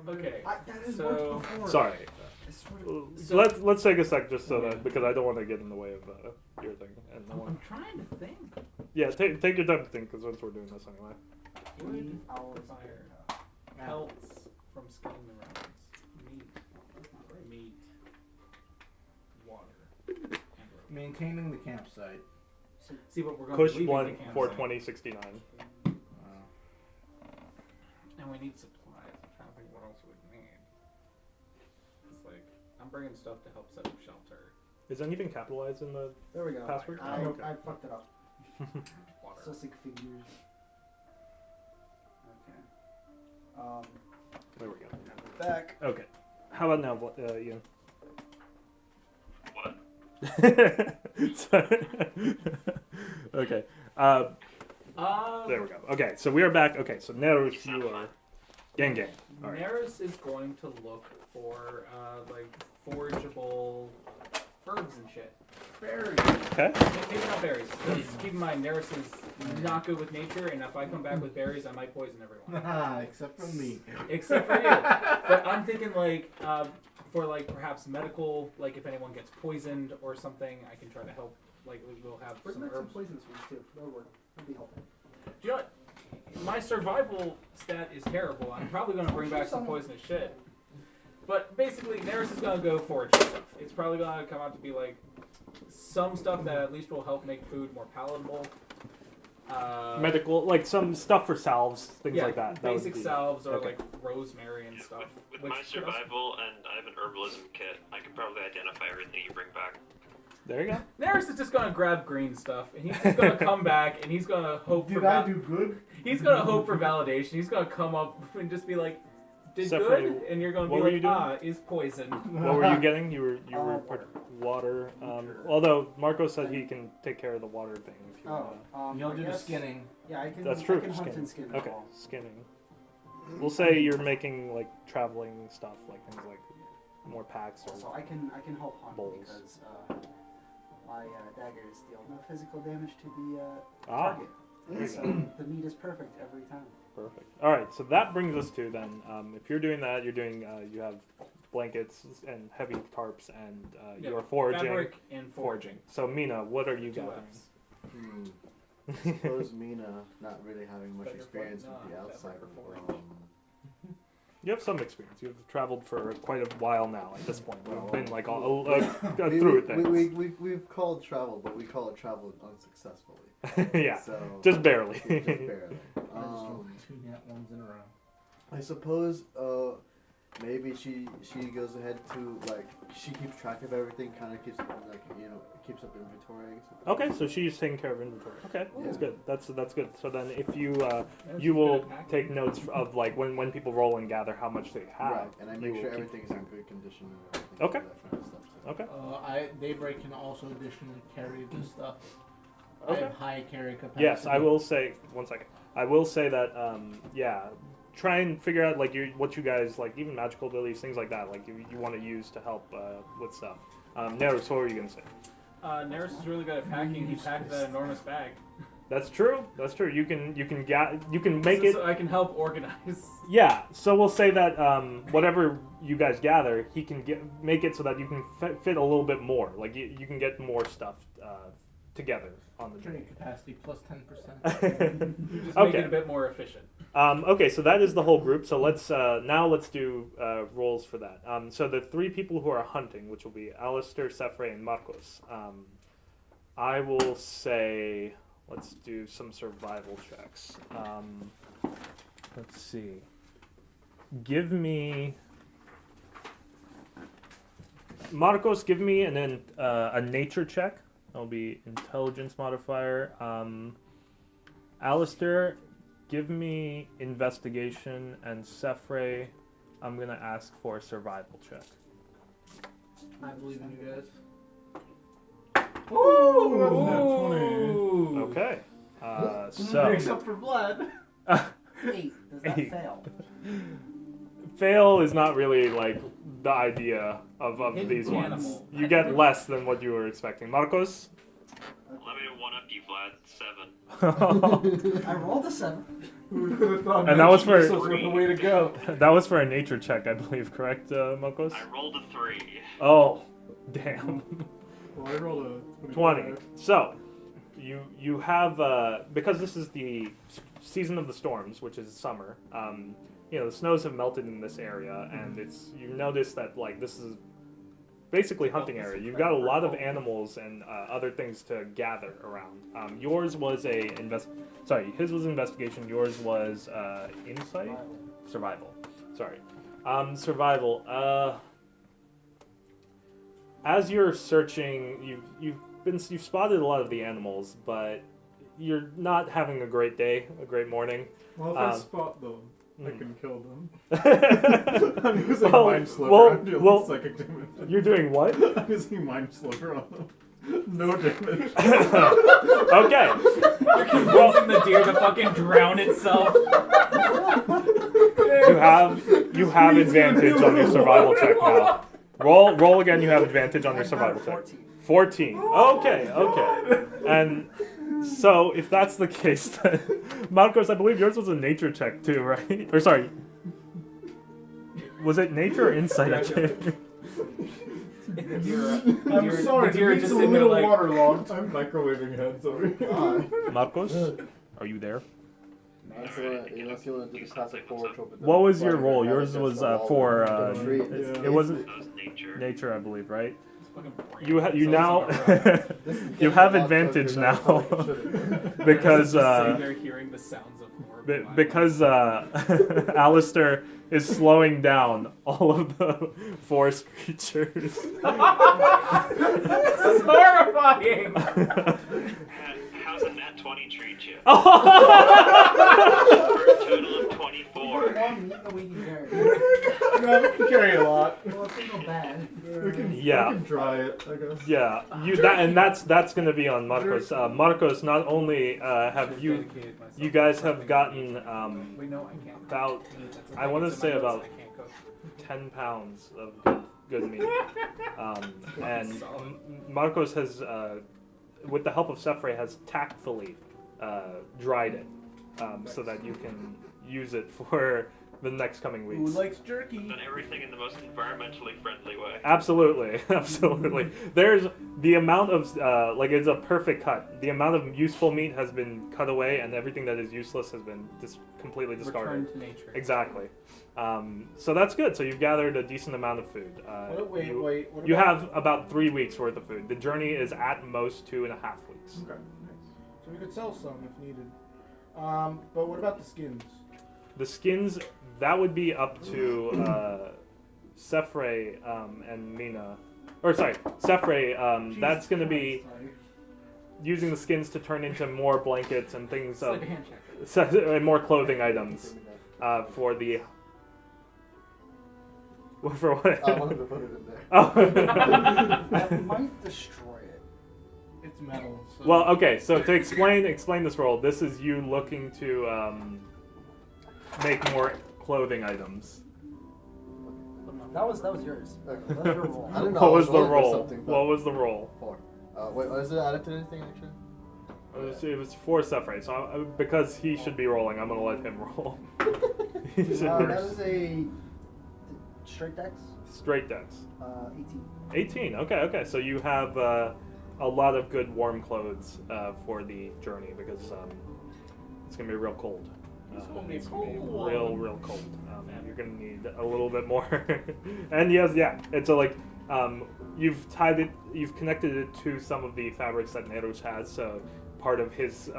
Okay. That is So- worked before. Sorry. I swear to- So- Let's take a sec just so that because I don't want to get in the way of your thing. And I I'm want, trying to think. yeah, take your time to think because once we're doing this anyway. Wood, Hours fire, later. pelts from skinning the rabbits, meat, water, and rope. Maintaining the campsite. See what we're going Push to leave one the campsite. for 2069. And we need supplies. I'm trying to think what else we need. It's like I'm bringing stuff to help set up shelter. Is anything capitalized in the There we go. password? I, Okay. I fucked it up. Water. Sussic figures. Okay. There we go. Back. Okay. How about now, Ian? What? Sorry. Okay. There we go. Okay, so we are back. Okay, so Neros, you are gang. All right. Neris is going to look for like forageable herbs and shit. Berries. Okay. Maybe not berries. Because keep in mind, Neris is not good with nature, and if I come back with berries, I might poison everyone. Except for me. Except for you. But I'm thinking like for like perhaps medical, like if anyone gets poisoned or something, I can try to help. Like we'll have Bring some back some herbs. poisonous ones too. That would work. That'd be helpful. Do you know what? My survival stat is terrible. I'm probably going to bring back some poisonous shit. But basically, Neris is going to go forage stuff. It's probably going to come out to be like some stuff that at least will help make food more palatable. Medical, like some stuff for salves, things yeah, like that. That would basic be- salves or okay. like rosemary and stuff. With which my could also- survival and I have an herbalism kit, I can probably identify everything you bring back. There you go. Neris is just going to grab green stuff, and he's just going to come back, and he's going to hope for Did I do good? he's going to hope for validation. He's going to come up and just be like, "Did Separate- good," and you're going to what be were like, you doing? "Ah, is poison." What were you getting? You were Water. water. Although Marco said he can take care of the water thing if you Oh, want. You'll I do the guess- skinning. Yeah, I can. That's true. I can hunt Skin. and skin as Okay, well. skinning. We'll say you're making like traveling stuff, like things like more packs or. So I can help hunt Bowls. because my daggers deal no physical damage to the Ah. target. There you So go. the meat is perfect every time. Perfect. All right, so that brings us to then. If you're doing that, you're doing. You have blankets and heavy tarps, and Yeah, you're foraging. Fabric and foraging. So Mina, what are you Two gathering? Fs. I suppose Mina, not really having much Better experience for- with the no, outside better for world. You have some experience. You've traveled for quite a while now. At this point, we've Well, been like we- through things. We've called travel, but we call it travel unsuccessfully. Yeah, So just barely. just barely. I just rolled 2 nat ones in a row. I suppose maybe she goes ahead to like she keeps track of everything, kind of keeps keeps up inventory. Okay, so she's taking care of inventory. Okay, that's Yeah. good. That's good. So then, if you Yeah, you she's will good at packing. take notes of like when people roll and gather how much they have. Right, and I you make will sure keep- everything's in good condition and everything. Okay. That kind of stuff. So. Okay. Daybreak can also additionally carry this stuff. I Okay. have high carry capacity. Yes, I will say. 1 second. I will say that. Yeah. Try and figure out like what you guys like, even magical abilities, things like that. Like you want to use to help with stuff. Neros, what were you gonna say? Neris is really good at packing. He packed that enormous bag. That's true. That's true. You can make it. So I can help organize. Yeah, so we'll say that whatever you guys gather, he can make it so that you can fit a little bit more. Like you can get more stuff together on the Carry journey. capacity plus 10%. You just make Okay. it a bit more efficient. Okay, so that is the whole group. So let's do roles for that. So the 3 people who are hunting, which will be Alistair, Sefre, and Marcos. I will say let's do some survival checks. Let's see. Give me. Marcos, give me a nature check. That'll be intelligence modifier. Alistair, give me investigation, and Sefre, I'm gonna ask for a survival check. I believe in you guys. Ooh. Okay. So Except for blood. 8. Does that 8. fail? fail is not really like the idea of Hidden these ones. animal. You get less than what you were expecting. Marcos? Let me one up you, Vlad. 7. I rolled a 7. And that was for- the way to go. That was for a nature check, I believe, correct, Mokos? I rolled a 3. Oh, damn. Well, I rolled a 20. So, you have, because this is the season of the storms, which is summer, the snows have melted in this area, and you notice that, like, this is basically hunting area. You've got a lot of animals and other things to gather around. Yours was his was investigation, yours was insight? Survival. Sorry. Survival. As you're searching, you've spotted a lot of the animals, but you're not having a great day, a great morning. Well, if I spot them, I mm. can kill them. I'm I'm using Mind Sliver. I'm doing psychic damage. You're doing what? I'm using Mind Sliver on them. No damage. Okay. You're convincing the deer to fucking drown itself. You have advantage on your survival check now. Roll again. You have advantage on your survival check. 14. Okay. And so, if that's the case, then Marcos, I believe yours was a nature check too, right? Or sorry, was it nature or insight? I can't. I'm sorry, the deer it's just a sitting there little like, waterlogged. I'm microwaving heads over here. Marcos, are you there? What What was your roll? Yours was for it it wasn't That was nature. nature, I believe, right? fucking brain. You now you have advantage now because Sitting there hearing the sounds of horror. because Alistair is slowing down all of the forest creatures. This is horrifying. How's a nat 20 treat you? Oh! For a total of 24. Long meat the way you carry. No, we can carry a lot. Well, it's not bad. We can, Yeah. we can dry it, I guess. Yeah, that's gonna be on Marcos. Marcos, not only have you guys have gotten Wait, no, I can't. about That's the I thing, wanna it's in say my notes, about I can't cook. 10 pounds of good meat. And Solid. Marcos has, with the help of Sefre, has tactfully dried it so that you can use it for the next coming Who weeks. likes jerky? Done everything in the most environmentally friendly way. Absolutely. There's the amount of it's a perfect cut. The amount of useful meat has been cut away, and everything that is useless has been completely discarded. Return to nature. Exactly. So that's good. So you've gathered a decent amount of food. Wait. What You about- have about 3 weeks worth of food. The journey is at most 2.5 weeks. Okay, nice. So we could sell some if needed. But what about the skins? The skins, that would be up to Sefre and Mina. Or sorry, Sefre, that's going to be using the skins to turn into more blankets and things, It's like a hand check. and more clothing items for the... For what? I wanted to put it in there. Oh. That might destroy it. It's metal. So Well, okay. So to explain this role, this is you looking to make more clothing items. That was yours. Okay. That was your roll. I didn't know. What I was the rolling for roll? something, but What was the roll? 4. Wait, is it added to anything actually? It was 4 Sefre. So because he should be rolling, I'm gonna let him roll. He should That be- was a straight dex. Straight dex. 18. 18. Okay. So you have a lot of good warm clothes for the journey because it's gonna be real cold. It's gonna be It's gonna be cold. real cold. You're gonna need a little bit more. And yes, yeah, it's you've connected it to some of the fabrics that Neros has, so part of his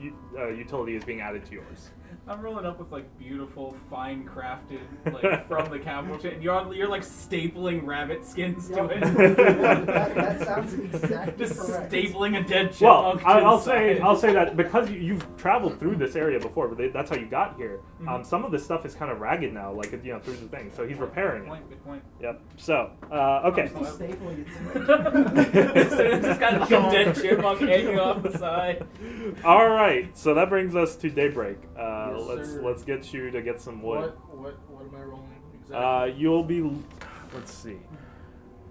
utility is being added to yours. I'm rolling up with like beautiful, fine crafted, like from the capital chain. You're like stapling rabbit skins to it. that sounds exactly Just correct. stapling a dead Well, chipmunk. I'll inside. say that because you've traveled through this area before, but that's how you got here. Some of this stuff is kind of ragged now, like through the thing. So he's repairing it. Good point. Yep. So okay. Still stapling it. It's just got like a dead chipmunk hanging off the side. All right. So that brings us to daybreak. Yes, sir. Let's get you to get some wood. What am I rolling exactly? You'll be. Let's see.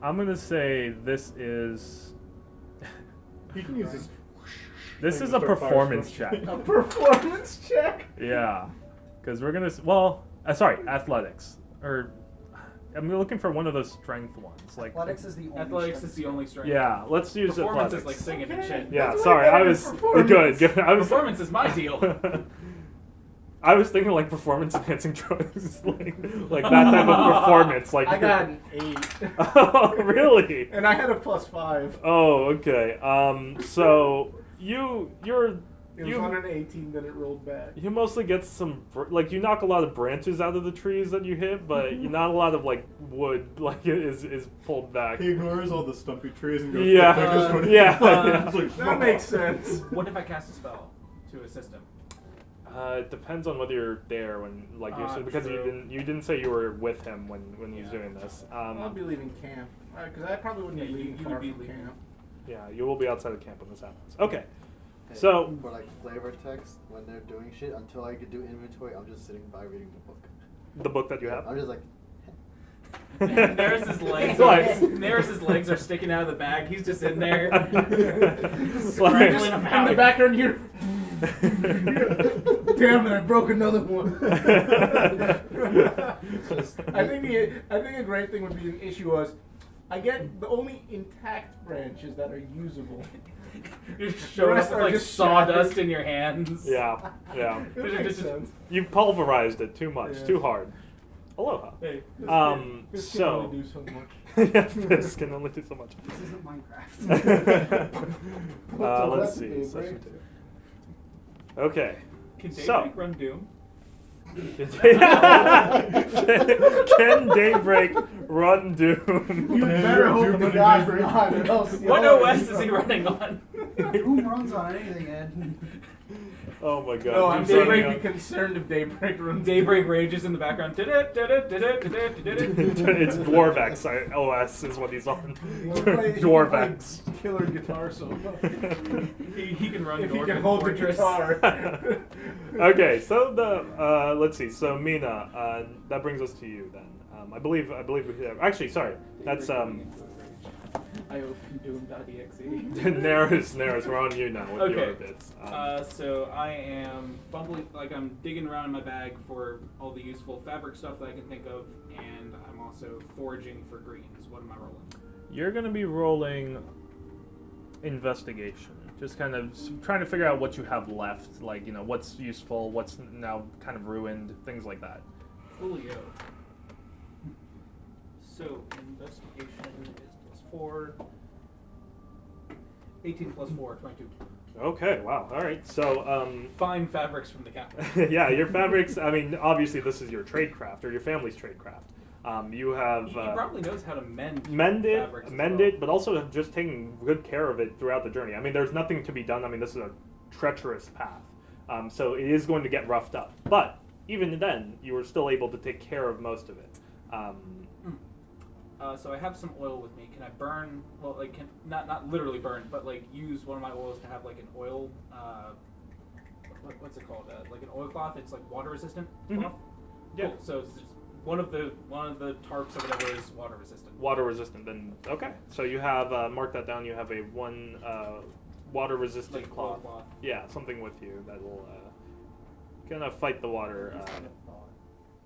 I'm gonna say this is. He can use his. This Thing is to a throw performance fire check. A performance check. Yeah, because we're gonna. Well, sorry, athletics. Or I'm looking for one of those strength ones. Like Athletics is the only. Athletics strength. is the only strength. yeah, let's use Performance athletics. is like singing and shit. Yeah, That's sorry, way I better was than performance. good. I was Performance is my deal. I was thinking like performance enhancing drugs, like that type of performance. Like I got an 8. Oh, really? And I had a +5. Oh, okay. So you're It was on an 18, then it rolled back. you mostly get some like you knock a lot of branches out of the trees that you hit, but you not a lot of like wood like is pulled back. He ignores all the stumpy trees and goes. Yeah, "The biggest one." yeah. It's like, That makes sense. What if I cast a spell to assist him? It depends on whether you're there when like because true. you didn't say you were with him when he was Yeah. doing this. I'll be leaving camp. Because I probably wouldn't Yeah, be leaving you far would be from leaving. camp. Yeah, you will be outside of camp when this happens. Okay. Hey, So- for like flavor text when they're doing shit, until I could do inventory, I'm just sitting by reading the book. The book that you have. I'm just like, Neris's legs. Like- Neris's legs are sticking out of the bag. He's just in there, Like- scrambling In about. the background here. Damn it! I broke another one. I think a great thing would be an issue was, I get the only intact branches that are usable. You're showing rest up are with like just sawdust shattered. in your hands. Yeah, yeah. It makes sense. You pulverized it too much, Yeah. too hard. Aloha. Hey, This So- can only do so much. Yeah, this can only do so much. This isn't Minecraft. Let's That's see. Daybreak. Session 2. Okay. can So- Daybreak run Doom? Can Daybreak run Doom? You better hope the guy's not, or else What you'll- OS is he running on? Who runs on anything, Ed? Oh my god. No, I'm Doom's running Daybreak on- be concerned if Daybreak runs. Daybreak rages in the background. It's Dwarvex OS is what he's on. He can play Dwarvex. killer guitar solo. He can run If he Dwarven can hold the Fortress. guitar. Okay, so let's see. So Mina, that brings us to you then. I believe we have. Actually, sorry, that's I open Doom.exe. Naris. We're on you now with your Okay. bits. So I am fumbling, like I'm digging around in my bag for all the useful fabric stuff that I can think of, and I'm also foraging for greens. What am I rolling? You're gonna be rolling investigation, just kind of trying to figure out what you have left, like what's useful, what's now kind of ruined, things like that. Coolio. So investigation is +4. 18 plus 4, 22. Okay, wow. All right. So, Fine fabrics from the capital. yeah, your fabrics. I mean, obviously, this is your trade craft or your family's trade craft. You have He probably knows how to mend fabrics as mend well. it, but also have just taken good care of it throughout the journey. I mean, there's nothing to be done. I mean, this is a treacherous path, so it is going to get roughed up. But even then, you were still able to take care of most of it. So I have some oil with me. Can I burn? Well, like not literally burn, but like use one of my oils to have like an oil. What's it called? Like an oilcloth. It's like water resistant Mhm. cloth. Yeah. Cool. So it's just one of the tarps or whatever is water resistant. Water resistant. Then okay. So you have mark that down. You have a one water resistant Like cloth. oilcloth. Yeah, something with you that will kind of fight the water. Just had a thought.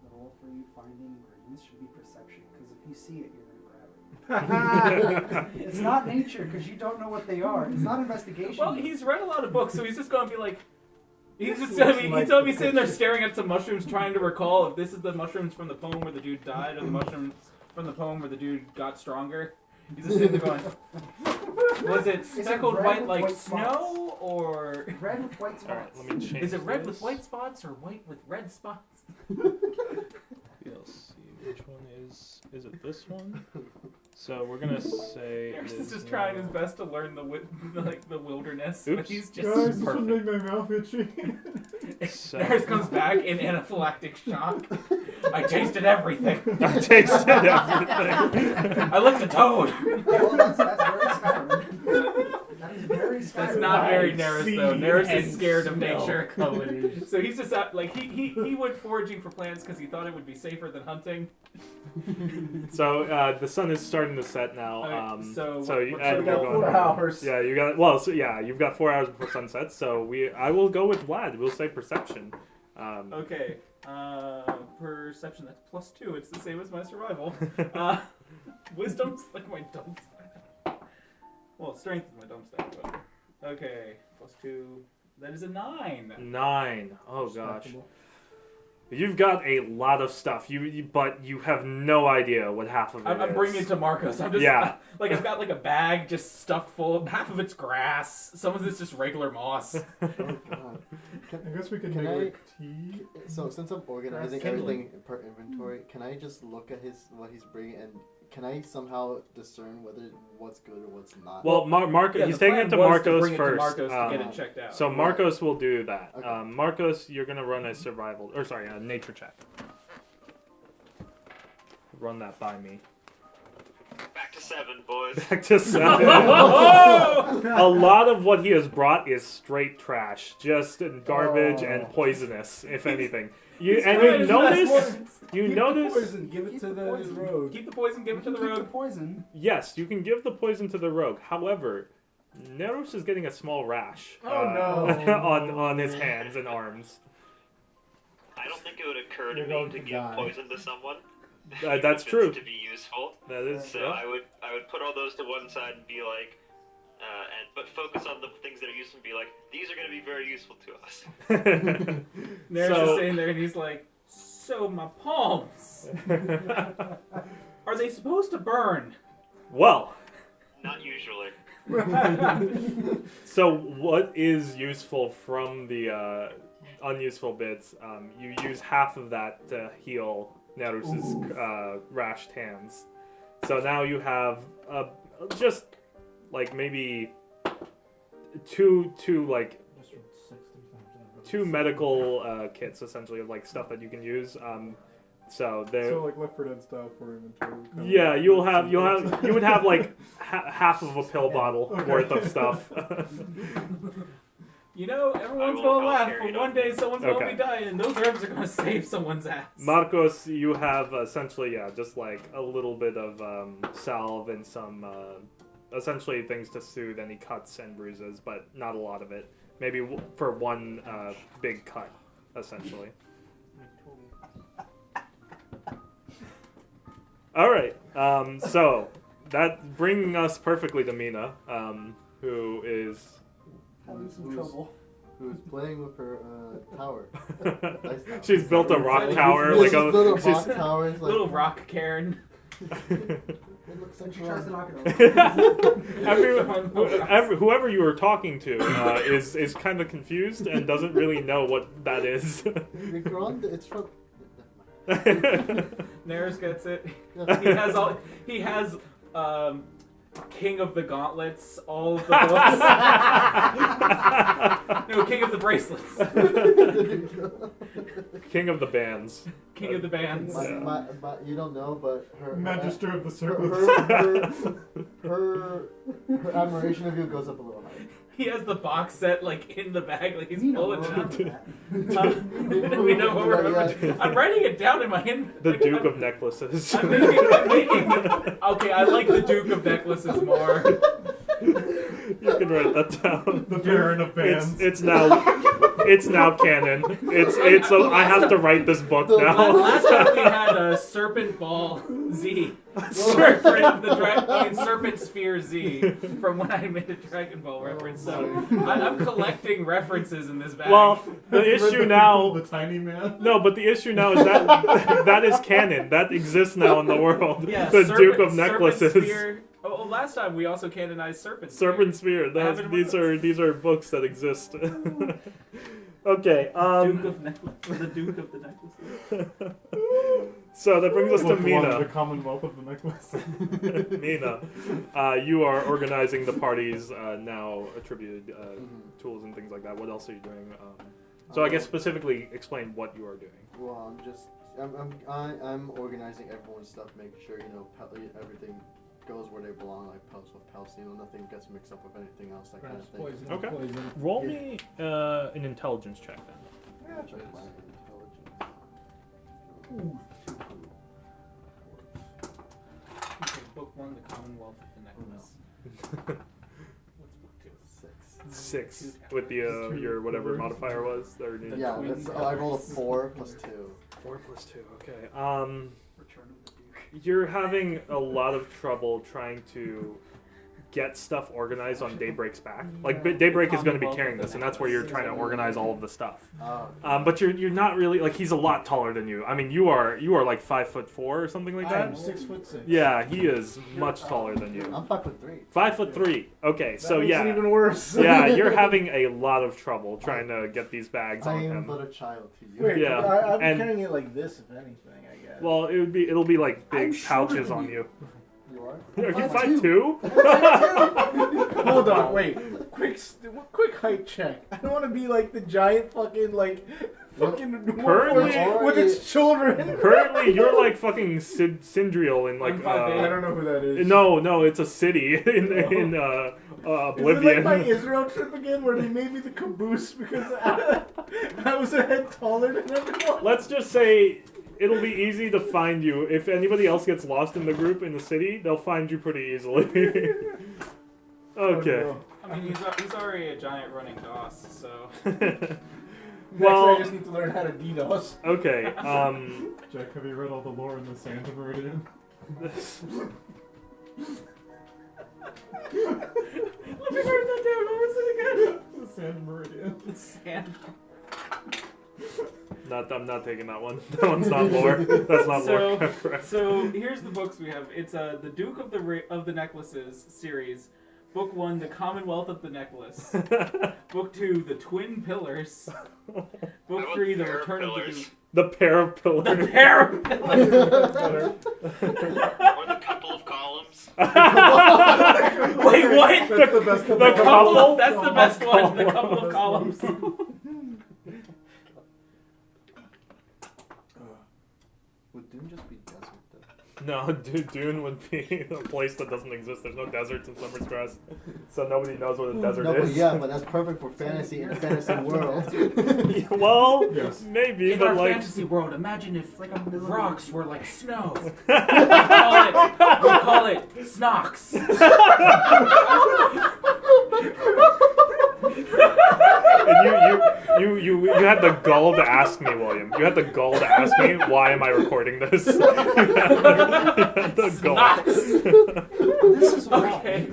The roll for you finding greens should be perception, because if you see it, you're gonna grab it. It's not nature, because you don't know what they are. It's not investigation. Well, he's read a lot of books, so he's just going to be like. He's This just gonna looks be, like he's gonna be the sitting there picture. staring at some mushrooms, trying to recall if this is the mushrooms from the poem where the dude died, or the mushrooms from the poem where the dude got stronger. He's just sitting there going, was it it speckled red white with like white snow, or Red with white All right, spots. let me change. is it red this. with white spots or white with red spots? Let's see which one is it this one? So we're gonna say Harris it is is just trying now- his best to learn the the wilderness, Oops. but he's just. Guys, this will perfect. make my mouth itchy. So- Harris comes back in anaphylactic shock. I tasted everything. I tasted everything. I licked a toad. Well, that's very Skyrim. That is very That's not very Neris though. Neris is and scared of smell nature. colors. So he's just out, like he went foraging for plants because he thought it would be safer than hunting. So the sun is starting to set now. Alright, so so what- you- what and should We we we're got go going- 4 hours. Yeah, you got you've got 4 hours before sunset. So I will go with Vlad. We'll say perception. Okay. Perception. That's +2. It's the same as my survival. Wisdom's like my dump stat. Well, strength is my dump stat, but okay. +2. That is a 9. 9. Oh gosh. You've got a lot of stuff. But you have no idea what half of it I'm is. bringing it to Marcos. I'm just Yeah. like I've got like a bag just stuffed full of half of it's grass. Some of it's just regular moss. Oh god. I guess we can Can make I- like tea. So since I'm organizing kindling. everything per inventory, can I just look at what he's bringing and can I somehow discern what's good or what's not? Well, Marcos, Yeah, he's the taking plan it to was Marcos bring it to first. Marcos to get it checked out. So Marcos will do that. Okay. Marcos, you're gonna run a survival, or sorry, a nature check. Run that by me. Back to 7, boys. Back to 7. A lot of what he has brought is straight trash, just garbage and poisonous, if anything. You He's and right, you it's not notice, smart. you Keep notice. the poison, give it Keep to the the poison. road. Keep the poison, give it to the Keep the rogue. poison. Yes, you can give the poison to the rogue. However, Neros is getting a small rash Oh, no. on his hands and arms. I don't think it would occur to You're me going to to give die. poison to someone. That's if it's true. To be useful. That is. So I would put all those to one side and be like, but focus on the things that are useful and be like, these are going to be very useful to us. Neris So- is sitting there and he's like, so my palms, are they supposed to burn? Well, Not usually. so what is useful from the unuseful bits? You use half of that to heal Nerus's rashed hands. So now you have just like maybe two medical kits essentially of like stuff that you can use. So there. So like Left 4 Dead style for inventory. kind of Yeah, like you would have like half of a pill bottle Okay. worth of stuff. You know, everyone's will gonna laugh, carry but it one on. day someone's Okay. gonna be dying, and those herbs are gonna save someone's ass. Marcos, you have essentially just like a little bit of salve and some essentially things to soothe any cuts and bruises, but not a lot of it. Maybe for one big cut, essentially. All right. So that bringing us perfectly to Mina, who is Having some Who's- trouble. Who's playing with her tower? she's built a rock Yeah, tower. Yeah, Like she's built a she's- rock tower. It's like, Little rock Karen. It looks like She she's tries to knock it over. Whoever you were talking to is kind of confused and doesn't really know what that is. It's from. Neris gets it. Yeah. He has King of the Gauntlets, all of the books. No, King of the Bracelets. King of the bands. King of the Bands. You don't know, but her Magister of the her, Circles. her admiration of you goes up a little higher. He has the box set like in the bag, like he's You know pulling it out. that. We know what we're Yeah, remembering. I'm writing it down in my hand. The like, Duke I'm- of Necklaces. I'm making. Okay, I like the Duke of Necklaces more. You can write that down. The Baron of Bands. It's now canon. I have to write this book now. Last time we had a Serpent Ball Z. Serpent Sphere Z from when I made a Dragon Ball reference. So I'm collecting references in this bag. Well, the issue now. The tiny man. No, but the issue now is that that is canon. That exists now in the world. yeah, The Serpent- Duke of Necklaces. Serpent Sphere. Oh, last time we also canonized Serpent Sphere. Serpent Sphere. These are books that exist. Okay. Duke of Necklaces. The Duke of the Necklaces. So that brings us to Look, one, Mina. the Commonwealth of the Necklace. Mina, you are organizing the party's now attributed tools and things like that. What else are you doing? So I guess specifically explain what you are doing. Well, I'm organizing everyone's stuff, making sure everything goes where they belong, like pelts with pelts. You know, nothing gets mixed up with anything else. That kind of Perhaps thing. poison. Okay. Poison. Roll me an intelligence check then. Yeah, Check that's- my intelligence. Okay, book 1, The Commonwealth of the Necklace. What's book 2? 6. 6 with the your whatever modifier was. Or The Yeah, twin that's, I rolled a pillars. 4 plus 2. 4 plus 2. Okay. Return of the Duke. You're having a lot of trouble trying to get stuff organized on Daybreak's back. Like Daybreak is going to be carrying this, and that's where you're trying to organize all of the stuff. But you're not really like he's a lot taller than you. I mean, you are like 5'4" or something like I'm that. 6'6". Yeah, he is much taller than you. I'm 5'3". 5'3". Okay, That so makes yeah, it even worse. yeah, you're having a lot of trouble trying to get these bags I on am him. but a child to you. Wait, Yeah, I'm and- carrying it like this, if anything, I guess. Well, it'll be like I'm big shorter pouches than on you. you. You are? Are you 5'2". 5'2"? Hold on, wait. Quick height check. I don't want to be like the giant fucking Currently- dwarf with its children. Currently, you're like fucking Sindriel in like. I'm 5'8". I don't know who that is. No, it's a city in Is it Oblivion. like my Israel trip again, where they made me the caboose because I was a head taller than everyone? Let's just say it'll be easy to find you. If anybody else gets lost in the group in the city, they'll find you pretty easily. Okay. Oh, I mean, he's already a giant running DOS, so. Next, Well- I just need to learn how to DDoS. Okay. Jack, have you read all the lore in the Sand Meridian? Let me write that down. What was it again? The Sand Meridian. The sand. I'm not taking that one. That one's not lore. That's not So- lore. Correct. So here's the books we have. It's the Duke of the Necklaces series. Book 1, The Commonwealth of the Necklace. Book 2, The Twin Pillars. Book 3, The Return of the Duke. The pair of pillars. The Pair of Pillars. Or the couple of columns. Wait, what? That's the best The couple. couple? That's the best one. The couple of columns. Would Doom just be desert though? No, Dune would be a place that doesn't exist. There's no deserts in Summer's Crest, so nobody knows what a desert No, but is. yeah, but that's perfect for fantasy in a fantasy world. Well, Yes. maybe, In but our like. fantasy world, imagine if Like a millimeter. rocks were like snow. we call it Snox. And you had the gall to ask me, William. You had the gall to ask me, why am I recording this? You had the gall. This is wrong. Okay,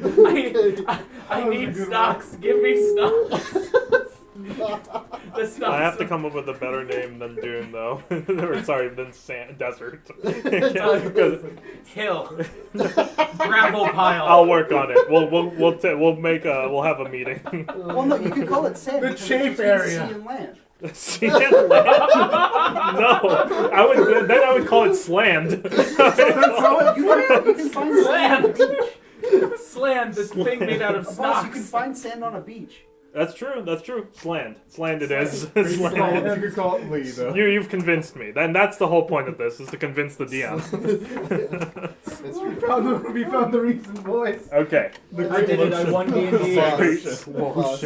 I need Snox. Give me Snox. The Snox. I have to come up with a better name than Dune, though. Or sorry, than desert. Hill. Gravel pile. I'll work on it. We'll have a meeting. Well, no, you could call it sand. The because it's chafe between area. Sea and land. See it? No, I would call it sland. You can find sand on a beach. Sland, this thing made out of Boss, you can Snox. find sand on a beach. That's true. Sland it is. You could call Sland. it- you could call it Lee, though. You've convinced me. Then that's the whole point of this, is to convince the DM. We found the reason, boys. Okay. I did it. I won D&D. Boss,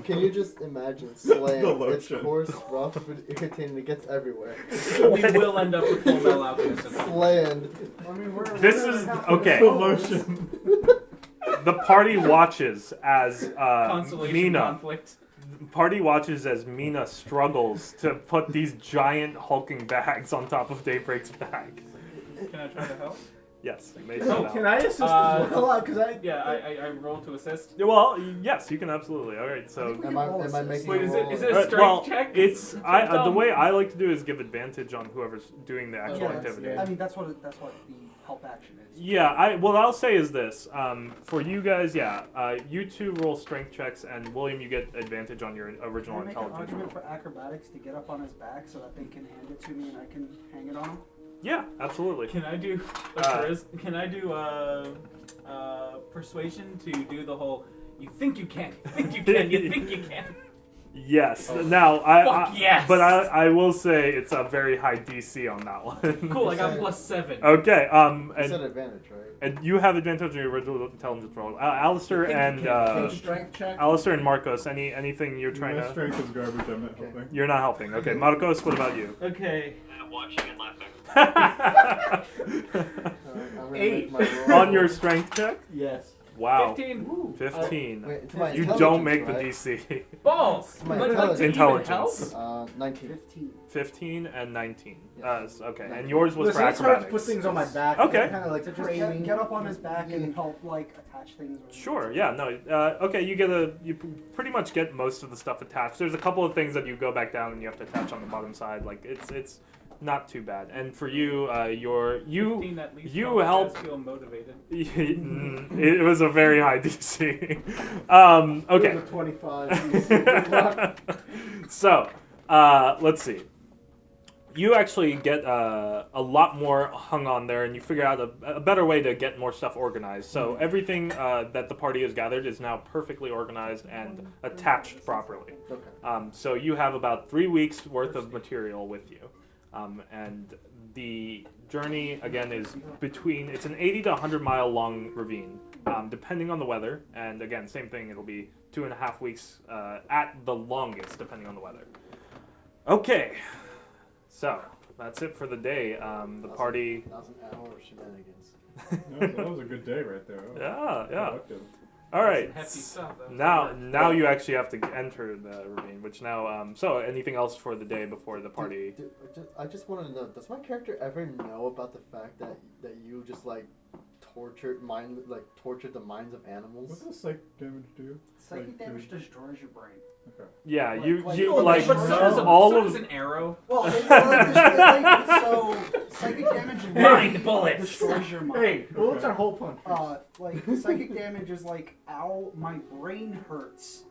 can you just imagine sland? The It's lotion. coarse, rough, but irritating. It gets everywhere. We will end up with Full Metal Alchemist. Sland. I mean, This is okay. The lotion. The party watches as Consolation Mina. conflict. Party watches as Mina struggles to put these giant hulking bags on top of Daybreak's bag. Can I try to help? Yes, you may Oh, try can that. I assist Uh, as well? Because Yeah, I roll to assist. Well, yes, you can absolutely. All right, so. Am I making Wait, a is roll? it a Alright, strength well, check? it's the dumb. way I like to do is give advantage on whoever's doing the actual Yeah, activity. yeah. I mean, that's what the help action is. Yeah, what I'll say is this: for you guys, you two roll strength checks, and William, you get advantage on your original Can I make an intelligence roll. argument for acrobatics to get up on his back so that they can hand it to me and I can hang it on him? Yeah, absolutely. Can I do Can I do persuasion to do the whole? You think you can. You think you can. You think you can. Yes. Oh, Now, fuck yes! But I will say it's a very high DC on that one. Cool, I got +7. Okay. You said advantage, right? And you have advantage on your original intelligence roll. Alistair and strength check. Alistair and Marcos. Anything you're trying My to? strength is garbage. I'm not helping. You're not helping. Okay, Marcos. What about you? Okay. Watching and laughing. Alright, I'm gonna 8. make my roll. On your strength check? Yes. Wow. 15. Woo. 15. Wait, it's my You intelligence, don't make the right? DC. Balls! My But like, to even intelligence. help? 19. 15. 15 and 19. Yeah. Okay, and 19. yours was Listen, for it's hard to acrobatics. put things on my back. Okay. Kind of like To just craving. get up on his back and help like attach things. Sure. Yeah. No. Okay. You pretty much get most of the stuff attached. There's a couple of things that you go back down and you have to attach on the bottom side. Like it's not too bad. And for you, 15 at least you helps help- us feel motivated. it was a very high DC. It Okay. was a 25. Good luck. So, let's see. You actually get a lot more hung on there, and you figure out a better way to get more stuff organized. So everything that the party has gathered is now perfectly organized and attached properly. Okay. So you have about 3 weeks worth of material with you, and the journey again is it's an 80 to 100 mile long ravine, depending on the weather. And again, same thing. It'll be 2.5 weeks at the longest, depending on the weather. Okay. So, that's it for the day. The party... That was an hour of shenanigans. That was a good day right there. Yeah. Productive. All right. Some hefty stuff. That was Now you actually have to enter the ravine, which now... so, anything else for the day before the party? I just want to know, does my character ever know about the fact that you just like tortured the minds of What animals? does psych damage do? Psychic Like, damage destroys your brain. Okay. Yeah, Like- you like- like But so does all of... an arrow. Well, so psychic damage Mind bullets. destroys your mind. Hey, what's our whole punch? Like psychic damage is like, ow, my brain hurts,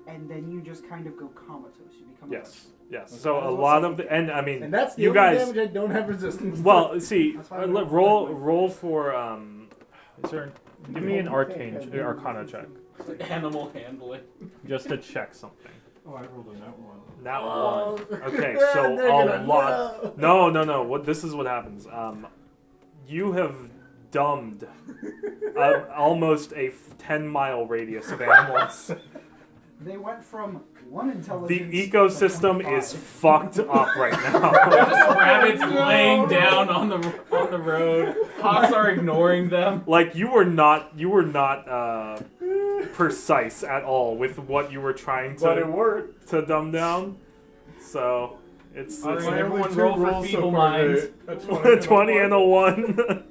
and then you just kind of go comatose. You become Yes. like, So a lot of the... And, I mean, And that's the you only guys... damage I don't have resistance to. Well, see, That's why we don't roll for... Is there... Give me an arcana check. Animal handling. Just to check something. Oh, I rolled a nat one. That Oh. one. Okay, They're so gonna a lot. No. This is what happens. You have dumbed almost a 10-mile radius of animals. they went from one The intelligence. ecosystem to is 25. fucked up right now. Just rabbits laying down on the road. Hawks are ignoring them. Like you were not precise at all with what you were trying But it to worked. dumb down. So it's All right, My everyone only two roll for rolls feeble so far minds. today, a 20 and a 1.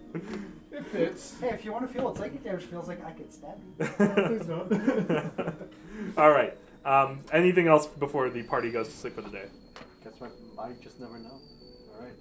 It fits. Hey, if you want to feel what psychic damage feels like, I could stab you. Please don't. All right. Anything else before the party goes to sleep for the day? Guess what? I just never know. Alright.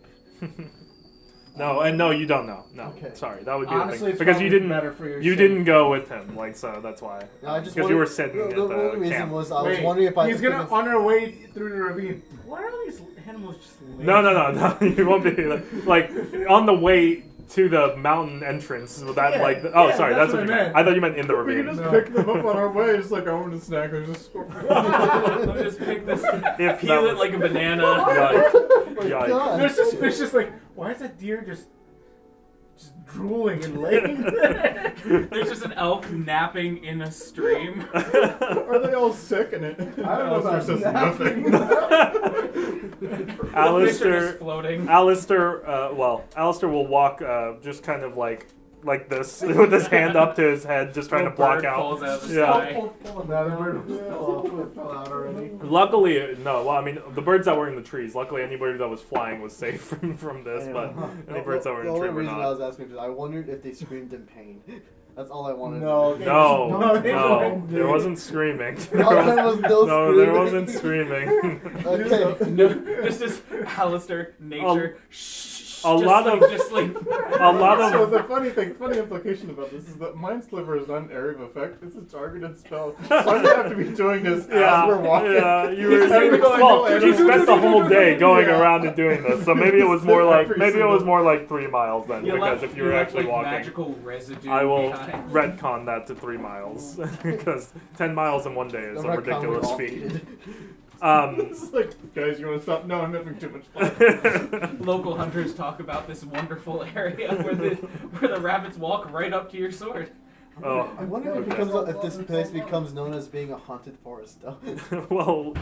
No, you don't know. No, Okay. sorry, that would be Honestly, the thing it's because probably you didn't. better for your You shape. didn't go with him, like so. That's why. No, I just Because you were wanted- sitting at the only the reason camp. was I was Wait, wondering if I he's could gonna, on our way through the ravine, why are these animals just laying? No. You won't be like on the way to the mountain entrance. With that Yeah, like? yeah, sorry, that's that's what what you I meant. meant. I thought you meant in the We can ravine. just No. pick them up on our way. It's like, I want a snack. There's a scorpion. Let me just pick this, If peel that it was- like a banana. Yikes. Oh my Yikes. God. They're suspicious. Like, why is that deer just drooling and laying there? There's just an elk napping in a stream. Are they all sick in it? I don't know about Alistair says napping. nothing. The fish are Alistair, just floating. Alistair will walk just kind of like this with his hand up to his head, just trying to block Bird out. falls out of the Yeah. sky. Pull them No, the down. bird just fell off. It fell out already. Luckily, no. Well, I mean, the birds that were in the trees. Luckily, anybody that was flying was safe from this. But any birds that were in the the tree only were reason I not. was asking is I wondered if they screamed in pain. That's all I wanted. No, to No, they no, don't. there wasn't screaming. know. All there was no No, there screaming. wasn't screaming. Okay. No, just as Alistair, nature. Shh. just sleep. a lot So of the funny implication about this is that Mind Sliver is not an area of effect. It's a targeted spell. So I'm gonna have to be doing this yeah, as we're walking. yeah, you were Every well, single you spent the whole day going Yeah. around and doing this, so maybe it was more like Every maybe it was single- more like 3 miles then, You because left- if you were left, actually like, walking. magical residue I will behind. retcon that to 3 miles because 10 miles in one day is The a retcon ridiculous was feat. updated. It's like, guys, you want to stop? No, I'm having too much fun. Local hunters talk about this wonderful area where the rabbits walk right up to your sword. Oh, I wonder if, it okay. becomes if this place becomes known as being a haunted forest. Though. well,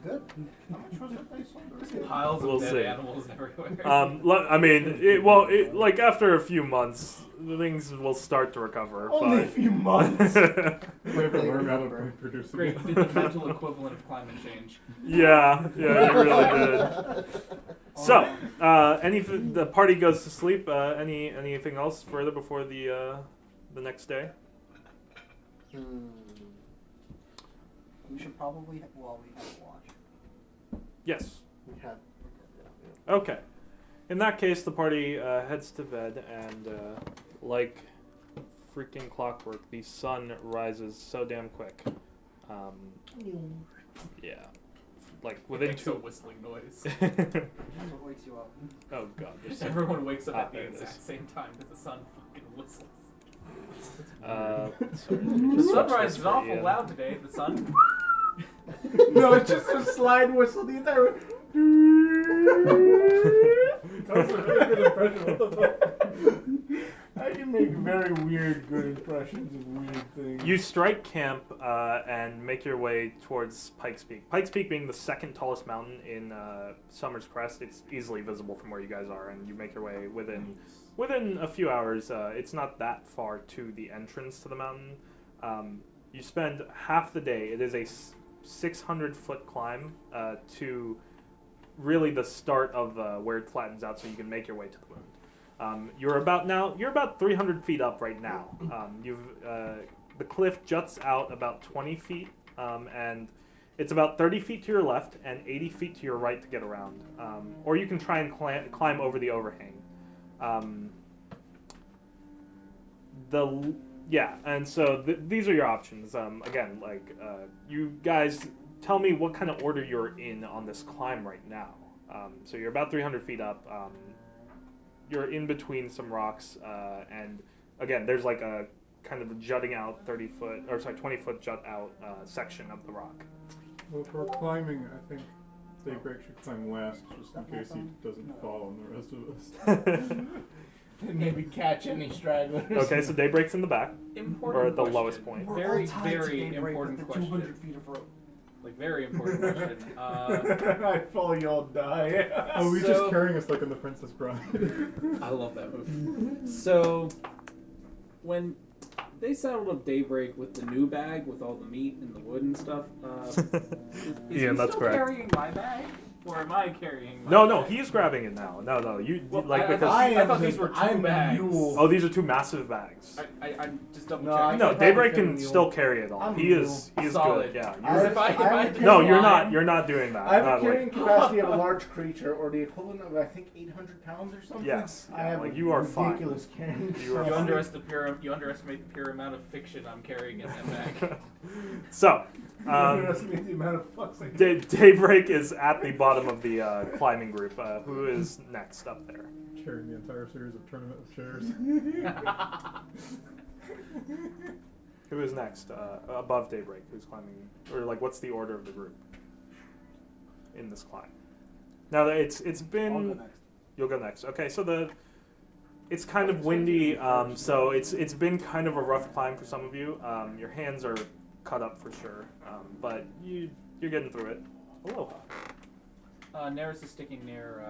Good. How much was it they sold? Piles of We'll dead see. animals everywhere. I mean, like after a few months, things will start to recover. Only a few months. Flavor learned how to Remember. produce it. Great, did the mental equivalent of climate change. yeah, you really did. So, the party goes to sleep. Anything else further before the next day? We should probably, we have a watch. Yes. We have. Okay. In that case, the party heads to bed, and like freaking clockwork, the sun rises so damn quick. Yeah. Like within Makes a 2. whistling noise. That's what wakes you up. Oh god, there's so Everyone wakes up at the there it exact is. same time as the sun fucking whistles. Sorry, let me The just switch sunrise this is for awful Ian. loud today. The sun. No, it's just a slide whistle the entire way. That was a really good impression. I can make very weird, good impressions of weird things. You strike camp and make your way towards Pikes Peak. Pikes Peak being the second tallest mountain in Summer's Crest, it's easily visible from where you guys are, and you make your way within a few hours. It's not that far to the entrance to the mountain. You spend half the day. It is a 600-foot climb to really the start of where it flattens out, so you can make your way to the moon. You're about 300 feet up right now. The cliff juts out about 20 feet, and it's about 30 feet to your left and 80 feet to your right to get around. Or you can try and climb over the overhang. And so these are your options. Again, you guys tell me what kind of order you're in on this climb right now. So you're about 300 feet up. You're in between some rocks, and again, there's like a kind of a jutting out 20-foot jut out section of the rock. Well, if we're climbing, I think Daybreak should climb last, just in case he doesn't fall on the rest of us. And maybe catch any stragglers. Okay, so Daybreak's in the back. Important Or at the question. lowest point. We're Very, all tied to very Daybreak important with the question. 200 feet of rope. Like, very important question. I fall, y'all die. Oh, we So- just carrying us like in The Princess Bride. I love that movie. So, when they saddled up Daybreak with the new bag with all the meat and the wood and stuff, is Yeah, he that's still correct. carrying my bag? Or am I carrying my No, bag? he's grabbing it now. No, Well, like I because. thought these were two I'm the bags. mule. Oh, these are 2 massive bags. I'm just double No, checking. I No, can Daybreak probably can fit a still mule. carry it all. I'm He is solid. good. Yeah. Because if I had to No, you're climb- not doing that. I have Not a carrying like, capacity of a large creature, or the equivalent of I think 800 pounds or something. Yes, I yeah, have like, a you are fine. ridiculous carrying. You are You fine. underestimate the pure amount of fiction I'm carrying in that bag. So, Underestimate the amount of fucks I Daybreak is at the bottom of the climbing group. Who is next up there? Carrying the entire series of Tournament of Shares. Who is next? Above Daybreak, who's climbing, or like, what's the order of the group in this climb? Now that it's I'll go been, next. you'll go next. Okay, so it's kind of windy, so it's been kind of a rough climb for some of you. Your hands are cut up for sure, but you're getting through it. Aloha. Neris is sticking near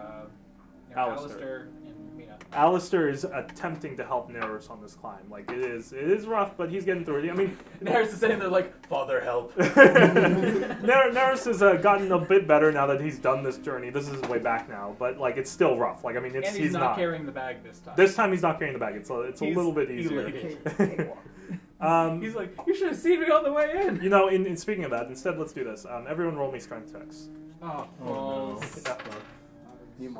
Alistair. Alistair and Mina. Alistair is attempting to help Neris on this climb. Like, it is rough, but he's getting through it. I mean, Neris is sitting there like, Father, help. Neris has gotten a bit better now that he's done this journey. This is way back now, but like, it's still rough. Like, I mean, And he's not carrying the bag this time. This time he's not carrying the bag. It's a He's little bit easier. elated. He's like, you should have seen me on the way in. You know, in speaking of that, instead let's do this. Everyone roll me strength checks. Oh, Oh, no. balls.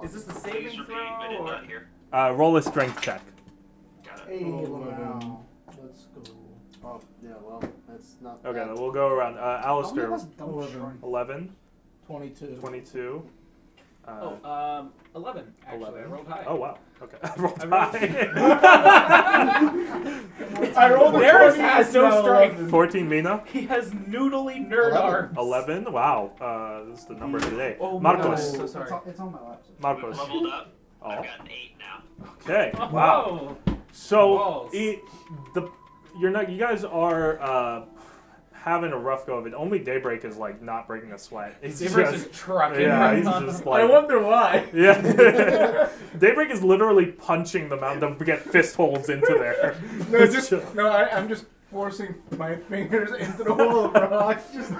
Is this the Please saving repeat. throw? I did Or... not hear. Roll a strength check. Got it. Hey, wow. Let's go. Oh, yeah, well, that's not Okay, bad. then we'll go around. Alistair, How many of us don't 11. shrink? 11, 22. 22. 11, actually. 11. I rolled high. Oh, wow. Okay. I rolled I rolled- high. I rolled a Neris 20, has it's no now strength. 11. 14, Mina. He has noodly nerd 11. arms. 11. Wow. This is the number today. Oh my Marcos. God. So sorry. It's on my lap. Marcos. Leveled up. Oh. I've got an 8 now. Okay. Oh, Wow. whoa. So Balls. you're not. You guys are having a rough go of it. Only Daybreak is like not breaking a sweat. He's Daybreak's just, just trucking. yeah, right he's now. just I like wonder why. yeah. Daybreak is literally punching the mountain to get fist holds into there. No, I'm just forcing my fingers into the hole of rocks. Just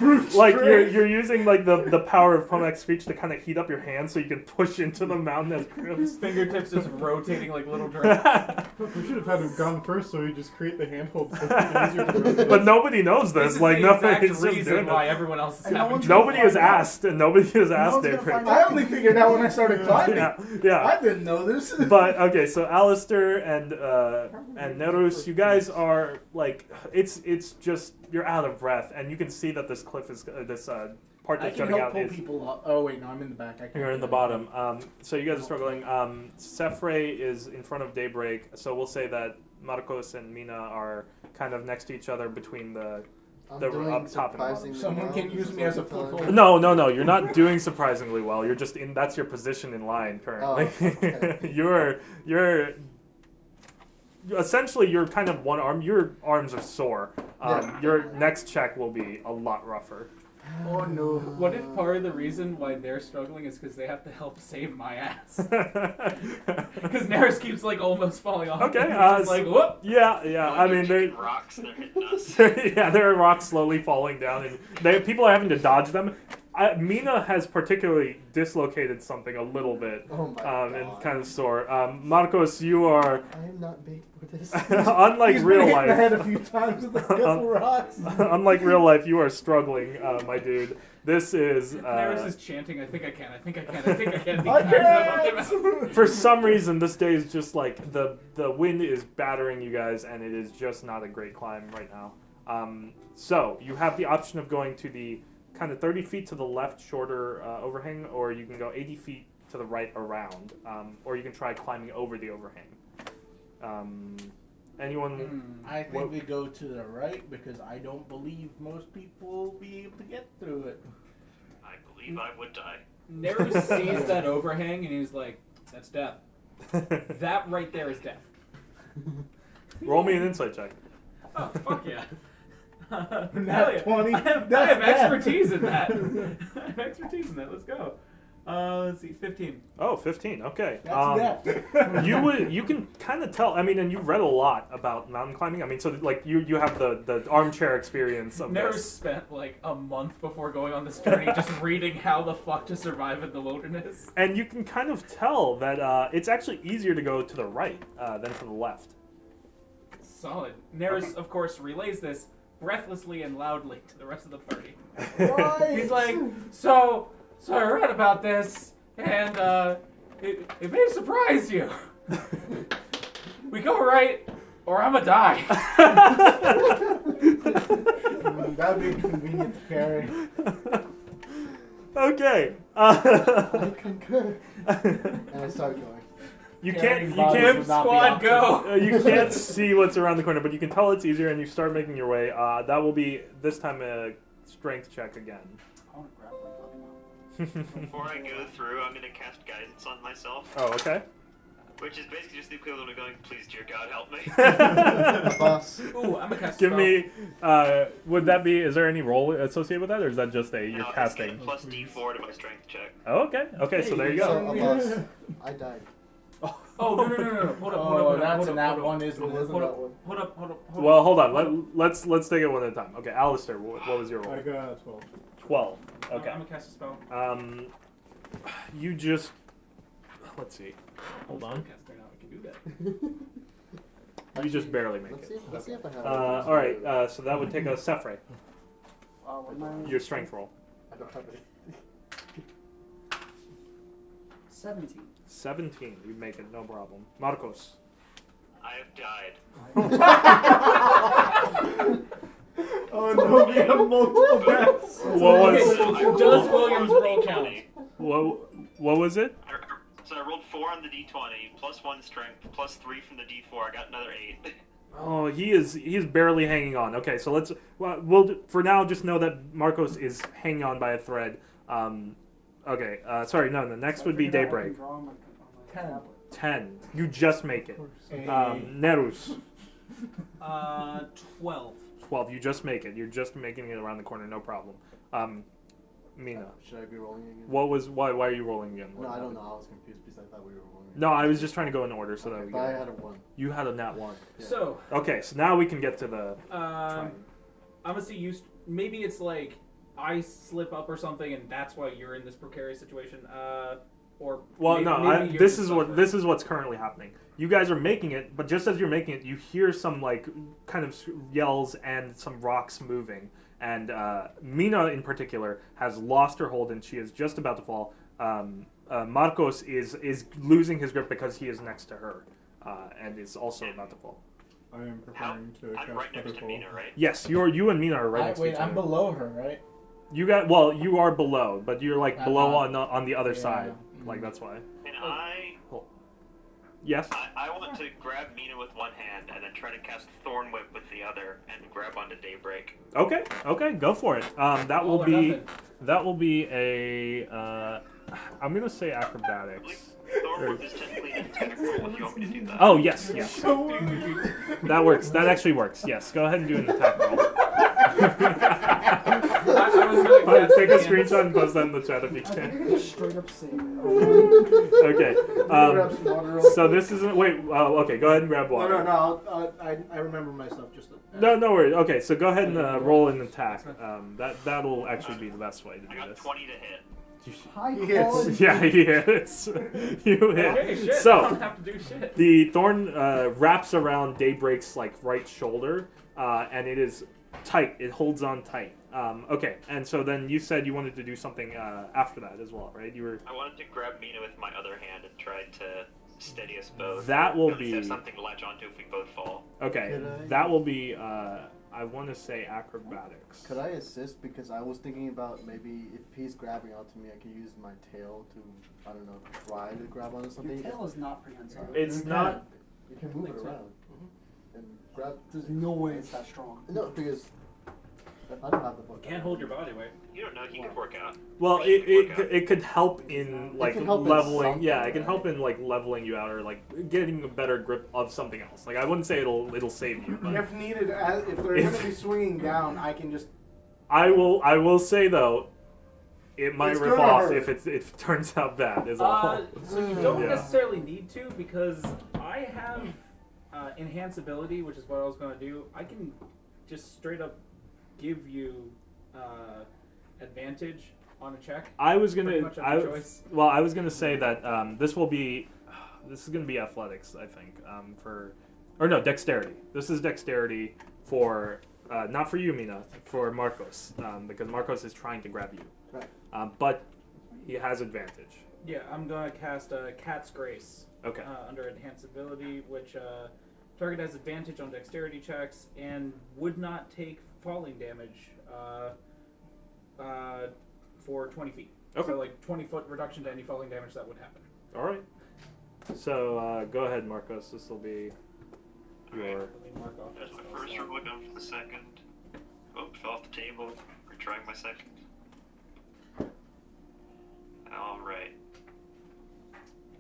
you're using like the power of Pomac speech to kind of heat up your hands so you can push into the mountain as His grips. fingertips just rotating like little drums. We should have had him gone first, so he just create the handholds. So it's easier to rotate. But nobody knows This this. is like the nobody exact is just reason doing why it. everyone else is And no having one's trouble. Nobody has asked, and nobody has asked one's gonna Daybreak. find I only figured out when I started climbing. Yeah. I didn't know this. But okay, so Alistair and Nerus, you guys are like it's just you're out of breath, and you can see that this cliff is part I that's can jutting help out pull is people up. Oh wait, no, I'm in the back. I can't you're in do the that. bottom. So you guys are struggling. Sefre is in front of Daybreak, so we'll say that Marcos and Mina are kind of next to each other between the. I'm They're doing up top and bottom. surprisingly Someone well. can This use is me as a what I'm telling foothold. you. No, you're not doing surprisingly well. You're just in. That's your position in line currently. okay. you're essentially you're kind of one arm. Your arms are sore. Your next check will be a lot rougher. Oh no. What if part of the reason why they're struggling is because they have to help save my ass? Because Neris keeps like almost falling off. Okay, It's like whoop. yeah. I They're mean, kicking rocks and they're hitting us. there are rocks slowly falling down, and people are having to dodge them. Mina has particularly dislocated something a little bit, Oh my and god. kind of sore. Marcos, you are I am not made for this. unlike He's real been hit in the head life. a few times with a couple rocks. Unlike real life, you are struggling, my dude. This is Neris is chanting, I think I can, I think I can, I think I can. I can't. for some reason this day is just like the wind is battering you guys, and it is just not a great climb right now. So you have the option of going to the kind of 30 feet to the left shorter overhang, or you can go 80 feet to the right around, or you can try climbing over the overhang. Anyone? I think we go to the right because I don't believe most people will be able to get through it. I believe I would die. Neris sees that overhang and he's like, that's death. That right there is death. Roll me an insight check. Oh, fuck yeah. Nat Hell yeah. 20. I have That's death. expertise in that. I have expertise in that. Let's go. Let's see, 15. Oh, 15. Okay. That's death. You can kind of tell. I mean, and you've read a lot about mountain climbing. I mean, so like you have the armchair experience of Neris this. spent like a month before going on this journey just reading how the fuck to survive in the wilderness. And you can kind of tell that it's actually easier to go to the right than to the left. Solid. Neris, of course, relays this breathlessly and loudly to the rest of the party. Right. He's like, so I read about this, and it may surprise you. We go right, or I'ma die. That'd be convenient to carry. Okay. I concur. And I start going. You Carrying can't bodies Gimp would not be squad, option. go. you can't see what's around the corner, but you can tell it's easier, and you start making your way. That will be this time a strength check again. I want to grab my button. Before I go through, I'm gonna cast guidance on myself, Oh, okay. which is basically just the equivalent of going, "Please, dear God, help me." Boss. Ooh, I'm a cast Give spell. me. Would that be? Is there any role associated with that, or is that just you're No, it's casting? getting plus D4 to my strength check. Oh, okay. Okay, so there you So, go. a boss. I died. Oh, no. Hold up. Oh, that's hold and up, that one isn't. It wasn't Hold that up. one. Hold up. Well, hold on. Let's take it one at a time. Okay, Alistair, what was your roll? I got 12. 12. Okay. I'm gonna cast a spell. You just. Let's see. Hold on. Caster now, I can do that. You just barely make Let's it. see. Let's see if I have. All right. So that would take a Sefre. What am I- Your strength roll. I don't have it. 17. 17. You make it, no problem. Marcos. I have died. Oh no, we have multiple deaths. What was? So I rolled Does four Williams on the roll D20. count? What was it? So I rolled 4 on the D20, plus 1 strength, plus 3 from the D4. I got another 8. Oh, he is barely hanging on. Okay, so we'll for now just know that Marcos is hanging on by a thread. Okay, sorry, no, the next would be I figured out I can Daybreak. draw on my 10. tablet. 10. You just make it. Hey. Nerus. 12. 12. You just make it. You're just making it around the corner, no problem. Mina. Should I be rolling again? Why are you rolling again? No, I don't know. I was confused because I thought we were rolling. No, I was just trying to go in order so that we But I get. had a 1. You had a nat 1. Yeah. So, Okay, so now we can get to the I'm gonna say maybe it's like I slip up or something, and that's why you're in this precarious situation. Or Well, maybe, no, maybe you're this just is suffering. this is what's currently happening. You guys are making it, but just as you're making it, you hear some like kind of yells and some rocks moving. And Mina, in particular, has lost her hold, and she is just about to fall. Marcos is losing his grip because he is next to her, and is also about to fall. I am preparing to I'm cast right next to Featherfall. Mina, right? Yes, you and Mina are right next to Wait, each I'm other. below her, right? You are below, but you're like below on the other yeah. side. Like that's why. And Yes. I want to grab Mina with one hand and then try to cast Thorn Whip with the other and grab onto Daybreak. Okay, go for it. That All will or be nothing. a. I'm gonna say acrobatics. Thorn Whip is technically an attack roll if you want me to do that. Oh yes. That works. That actually works. Yes. Go ahead and do an attack roll. I was really fast Take a at the end. screenshot and post that in the chat if you I think can. I just straight up save it. Okay. Grab some water real So this isn't. Wait. Okay. Go ahead and grab water. No. I remember myself just. No worries. Okay. So go ahead and roll an attack. That'll actually be the best way to I do got this. 20 to hit. High Yes. quality. Yeah, he hits. You hit. Okay, shit. I So don't have to do shit. the thorn wraps around Daybreak's like right shoulder, and it is tight. It holds on tight. Okay, and so then you said you wanted to do something after that as well, right? You were. I wanted to grab Mina with my other hand and try to steady us both. That will At least be have something to latch onto if we both fall. okay. Could I- That will be. I want to say acrobatics. Could I assist? Because I was thinking about maybe if he's grabbing onto me, I could use my tail to, I don't know, try to grab onto something. Your tail is not prehensile. It's not. You can move it Think so. around and grab. There's no way it's that strong. No, because I don't have the book. Can't hold your body weight. You don't know, he could work out. Well, He could work out. it could help in like can help in leveling. something, Yeah, it can right? help in like leveling you out or like getting a better grip of something else. Like I wouldn't say it'll save you, but If needed, if they're If- going to be swinging down, I can just. I will say though, it might It's rip gonna off hurt. if it turns out bad. Is all. So you don't Yeah. necessarily need to because I have enhance ability, which is what I was going to do. I can just straight up give you advantage on a check. I was Pretty gonna. much of your choice. I was gonna say that this will be. This is gonna be athletics, I think. Dexterity. This is dexterity for not for you, Mina, for Marcos, because Marcos is trying to grab you. Right. But he has advantage. Yeah, I'm going to cast Cat's Grace Okay. under enhance ability, which target has advantage on dexterity checks and would not take falling damage for 20 feet. Okay. So like 20-foot reduction to any falling damage that would happen. All right. So go ahead, Marcos. This will be your. Let me mark off There's that my spell first slot. roll, going for the second. Oh, fell off the table. Retrying my second. Alright.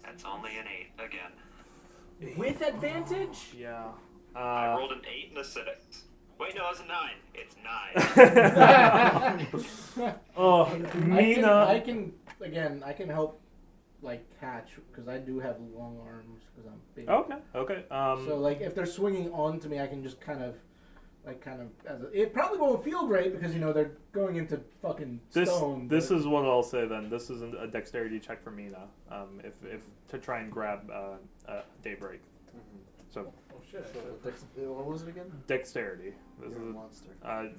That's only an 8 again. With advantage? Yeah. I rolled an 8 and a 6. Wait, no, that's a 9. It's 9. Oh, Mina. I can help, like, catch, because I do have long arms, because I'm big. Okay. So, like, if they're swinging onto me, I can just it probably won't feel great, because, you know, they're going into fucking stone. This is what I'll say then. This is a dexterity check for Mina. If to try and grab Daybreak. So Oh shit. What was it again? dexterity. This You're a is monster.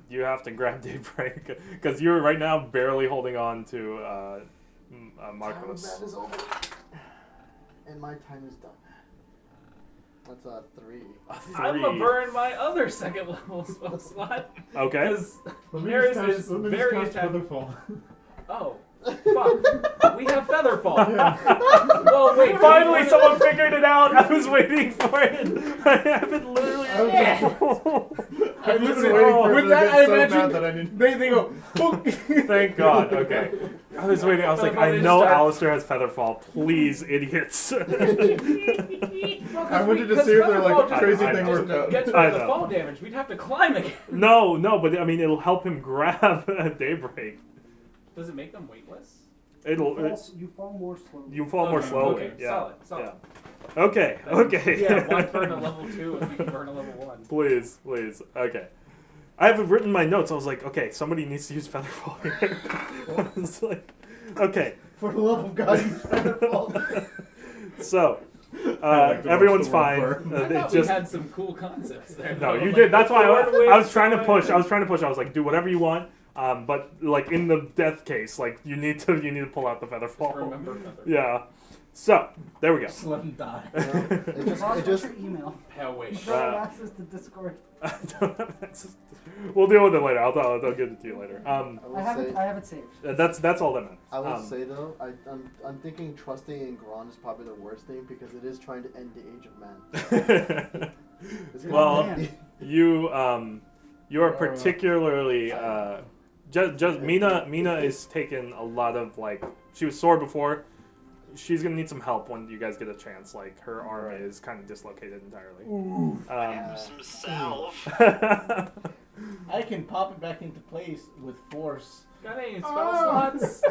you have to grab Daybreak because you're right now barely holding on to Time of Marcos. that is over. And my time is done. That's 3. I'm gonna burn my other second level spell slot Okay. because Let me Nereus just is cast very Featherfall. attractive. Oh, fuck! We have Featherfall. Well, wait. Finally, someone figured it out. I was waiting for it. I haven't literally. I've been Listen, waiting for with it to that, get I so imagine bad that I need. they go. "Book." Thank God. Okay. I was waiting. I was like, I know Alistair has Featherfall. Please, idiots. I wanted to see if they're like crazy I thing know. worked out. Gets rid I of the know. fall damage. We'd have to climb again. No, but I mean, it'll help him grab Daybreak. Does it make them weightless? You fall more slowly. You fall more Okay, slowly. okay, Yeah. solid. Yeah. Okay. Yeah, why burn a level 2 if you can burn a level 1? Please. Okay. I haven't written my notes. I was like, okay, somebody needs to use Featherfall here. I was like, okay. For the love of God, use Featherfall. So, like to everyone's watch the fine. world I It thought just we had some cool concepts there. no, though. you Like, did. That's why the I was trying to word push. wave. I was like, do whatever you want. But like in the death case, like you need to pull out the Featherfall. Remember Feather. Yeah. So there we go. Just let him die. Ross, what's just your email? Hell wish. You don't have access to Discord. I don't have access to- We'll deal with it later. I'll give it to you later. I will I say, have it saved. That's all that matters. I will say though, I'm thinking trusting in Gron is probably the worst thing because it is trying to end the age of man. It's gonna Well, be- you are particularly just Mina is taking a lot of like she was sore before. She's gonna need some help when you guys get a chance. Like her arm is kind of dislocated entirely. Some salve. I can pop it back into place with force. Got any spell slots?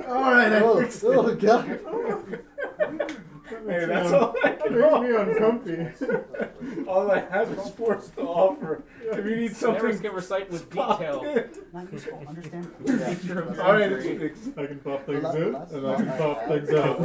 All right, I Oh, fixed oh it. God. Hey, that's all I It can makes offer. me uncomfy. All I have is force to offer. If you need Nereus something, can recite with pop detail. it. Not useful. Understand? Picture of All right, it's injury. fixed. I can pop things Last- in, last- and I can pop things out.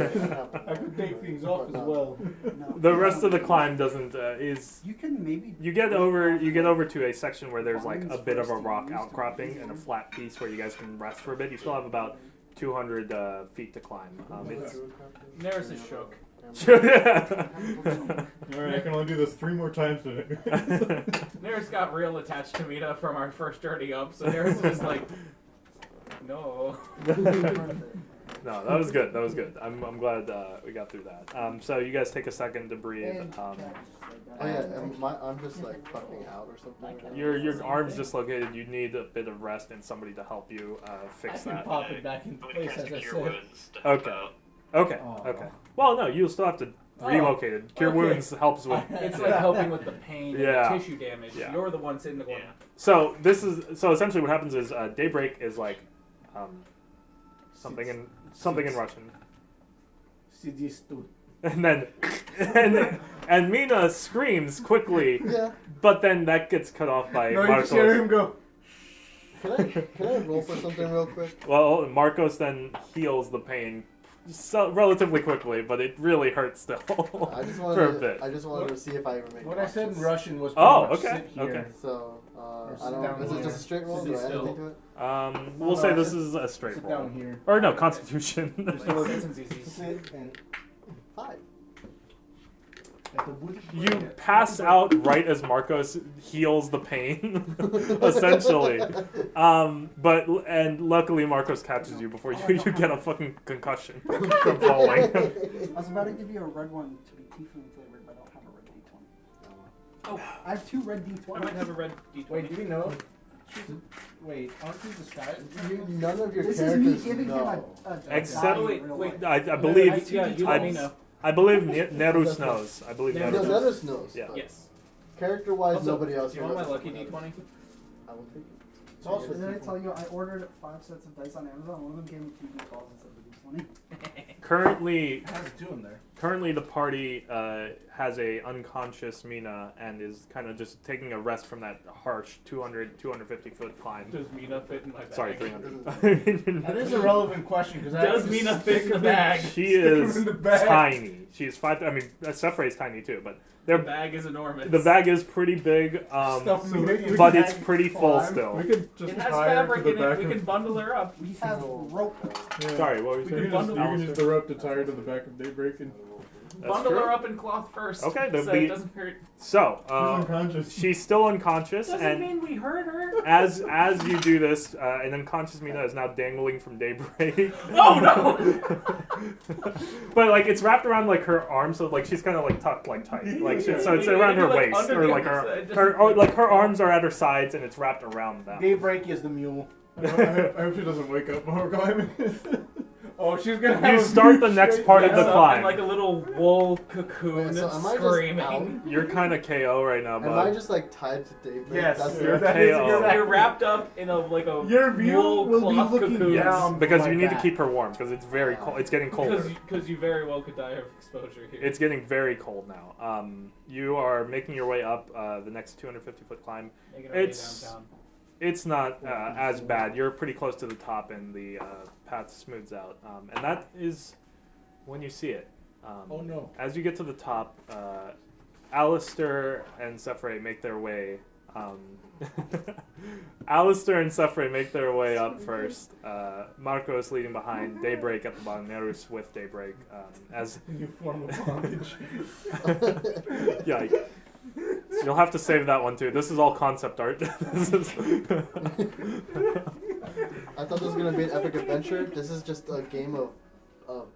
I can take things off as well. No. The rest of the climb doesn't is You can maybe. you get over to a section where there's like a bit of a rock outcropping and a flat piece where you guys can rest for a bit. You still have about 200 feet to climb. It's Nereus is shook. Alright, I can only do this 3 more times today. Nereus got real attached to Mina from our first journey up, so Nereus was like, no. No, that was good. That was good. I'm glad we got through that. So you guys take a second to breathe. Oh yeah, and I'm just like fucking out or something. Your arm's dislocated. You need a bit of rest and somebody to help you I fix can that. pop it back into I'm gonna place cast as I Cure said. Wounds to help Okay. out. Okay. Aw. Okay. Well, no, you'll still have to relocate it. Cure Okay. wounds helps with. It's like helping with the pain Yeah. and the tissue damage. Yeah. You're the one sitting in the corner. Yeah. So essentially what happens is Daybreak is like something in Russian. Сидисту. And then and Mina screams quickly, Yeah. but then that gets cut off by No, you just hear Marcos. him go. Can I roll for something real quick? Well, Marcos then heals the pain relatively quickly, but it really hurts still I just for a wanted. bit. I just wanted to see if I ever make. What I said in conscious. Russian was pretty Oh, much okay, sit here. okay. So sit I down don't. Is it here. just a straight roll? Sit Do I add still. anything to it? We'll No, say I this said- is a straight Sit roll. down here. Or no, Constitution. Just Like, go sits and easy. sit and 5. You pass out right as Marcos heals the pain, essentially. But luckily Marcos catches you before you get a fucking concussion from falling. I was about to give you a red one to be tiefling flavored, but I don't have a red D20. Oh, I have 2 red I D20s. might have a red D20. wait. Do we know? Wait, aren't these disguised? None of your This is me characters giving him know. a Except- die in Wait, real wait. life. I believe Yeah, you let me know. I believe Nerus knows. I believe Yeah, No, Nerus knows. knows. Netus knows. Yeah. but Yes. Character-wise, Also, nobody else Do you want my knows. lucky D20? I will take it. It's also Did I people. tell you I ordered 5 sets of dice on Amazon? One of them gave me 2 D12s instead of a D20. Currently, It has 2 in there. currently the party has a unconscious Mina and is kind of just taking a rest from that harsh 250 foot climb. Does Mina fit in my bag? Sorry, 300. That is a relevant question because Does Mina fit in the bag? She Stick 'em is in the bag. tiny. She's 5. I mean, Sefre is tiny too, but The bag is enormous. the bag is pretty big. Stuff Mina in the But bag. it's pretty full We still. could just It has tie her to fabric the in back it. We of. can bundle her up. We have rope. Yeah. Sorry, what were you We saying? You can just bundle- use the rope to tie her to the back of Daybreak, and That's Bundle true. her up in cloth first. Okay, so the- it doesn't hurt. So, she's unconscious. she's still unconscious, Doesn't and mean we hurt her. as you do this, an unconscious Mina is now dangling from Daybreak. Oh no! But like it's wrapped around like her arm, so like she's kind of like tucked like tight, like Yeah. so it's You around do, her like, waist under or the like underside, just her or, like- like her arms are at her sides and it's wrapped around them. Daybreak is the mule. I hope she doesn't wake up while we're climbing. Oh, she's gonna You start the next part of the in climb. like a little wool cocoon, Wait, so am I just screaming. out? You're kind of KO right now, Am I bud. just like tied to Daybreak? Yes, That's you're it? that is KO. exactly- You're wrapped up in a like a Your view wool will be cloth looking cocoon. down. Because from you my need to back. keep her warm because it's very cold. It's getting colder. Because you very well could die of exposure here. It's getting very cold now. You are making your way up the next 250 foot climb. Making our way it's- downtown. It's not as bad. You're pretty close to the top, and the path smooths out. And that is when you see it. Oh no. As you get to the top, Alistair and Sefre make their way. Alistair and Sefre make their way up first. Marcos leading behind. Daybreak at the bottom. Nerus with Daybreak. As New form of bondage. yikes. You'll have to save that one too. This is all concept art. This is I thought this was gonna be an epic adventure. This is just a game of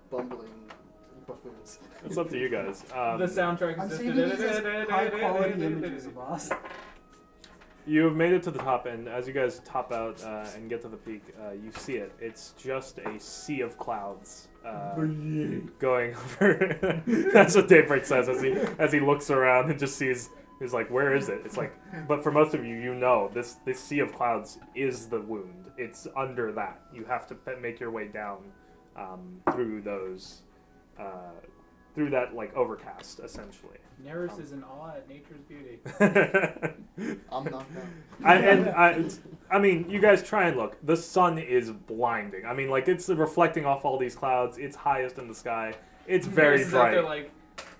bumbling buffoons. it's up to you guys. The soundtrack I'm is saving these as high quality images of us. You have made it to the top, and as you guys top out and get to the peak, you see it. It's just a sea of clouds going over. That's what Daybreak says as he looks around and just sees. He's like, "Where is it?" It's like, but for most of you, you know this sea of clouds is the wound. It's under that. You have to make your way down through those. Through that like overcast, essentially. Neris is in awe at nature's beauty. I'm knocked out. I mean, you guys try and look. The sun is blinding. I mean, like it's reflecting off all these clouds. It's highest in the sky. It's very Neris is out there bright. like,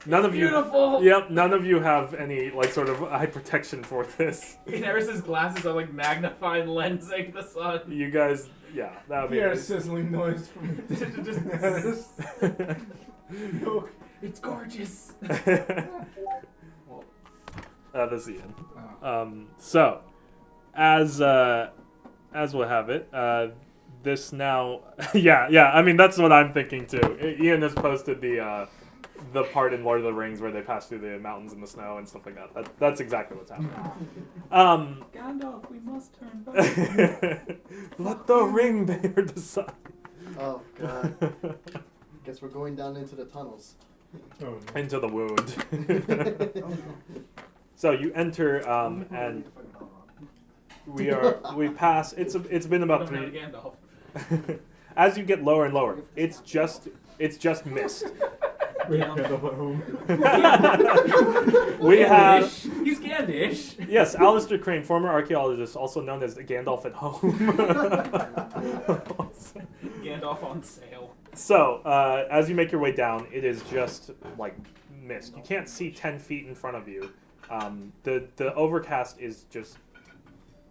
None of you. beautiful. Yep. None of you have any like sort of eye protection for this. Neris's glasses are like magnifying, lensing the sun. You guys, yeah, that would be. Hear a sizzling noise from. It's gorgeous. That's the end. So, as we'll have it, this now, yeah. I mean, that's what I'm thinking too. Ian has posted the part in Lord of the Rings where they pass through the mountains in the snow and stuff like that. That's exactly what's happening. Gandalf, we must turn back. Let the ring bear decide. Oh god. Guess we're going down into the tunnels. Oh, no. Into the wound. So you enter, and we pass. It's been We about don't have 3. Gandalf. As you get lower and lower, it's just mist. We have Gandalf at home. We have He's Gandish. yes, Alistair Crane, former archaeologist, also known as Gandalf at home. Gandalf on sale. So as you make your way down, it is just like mist. You can't see 10 feet in front of you. The overcast is just.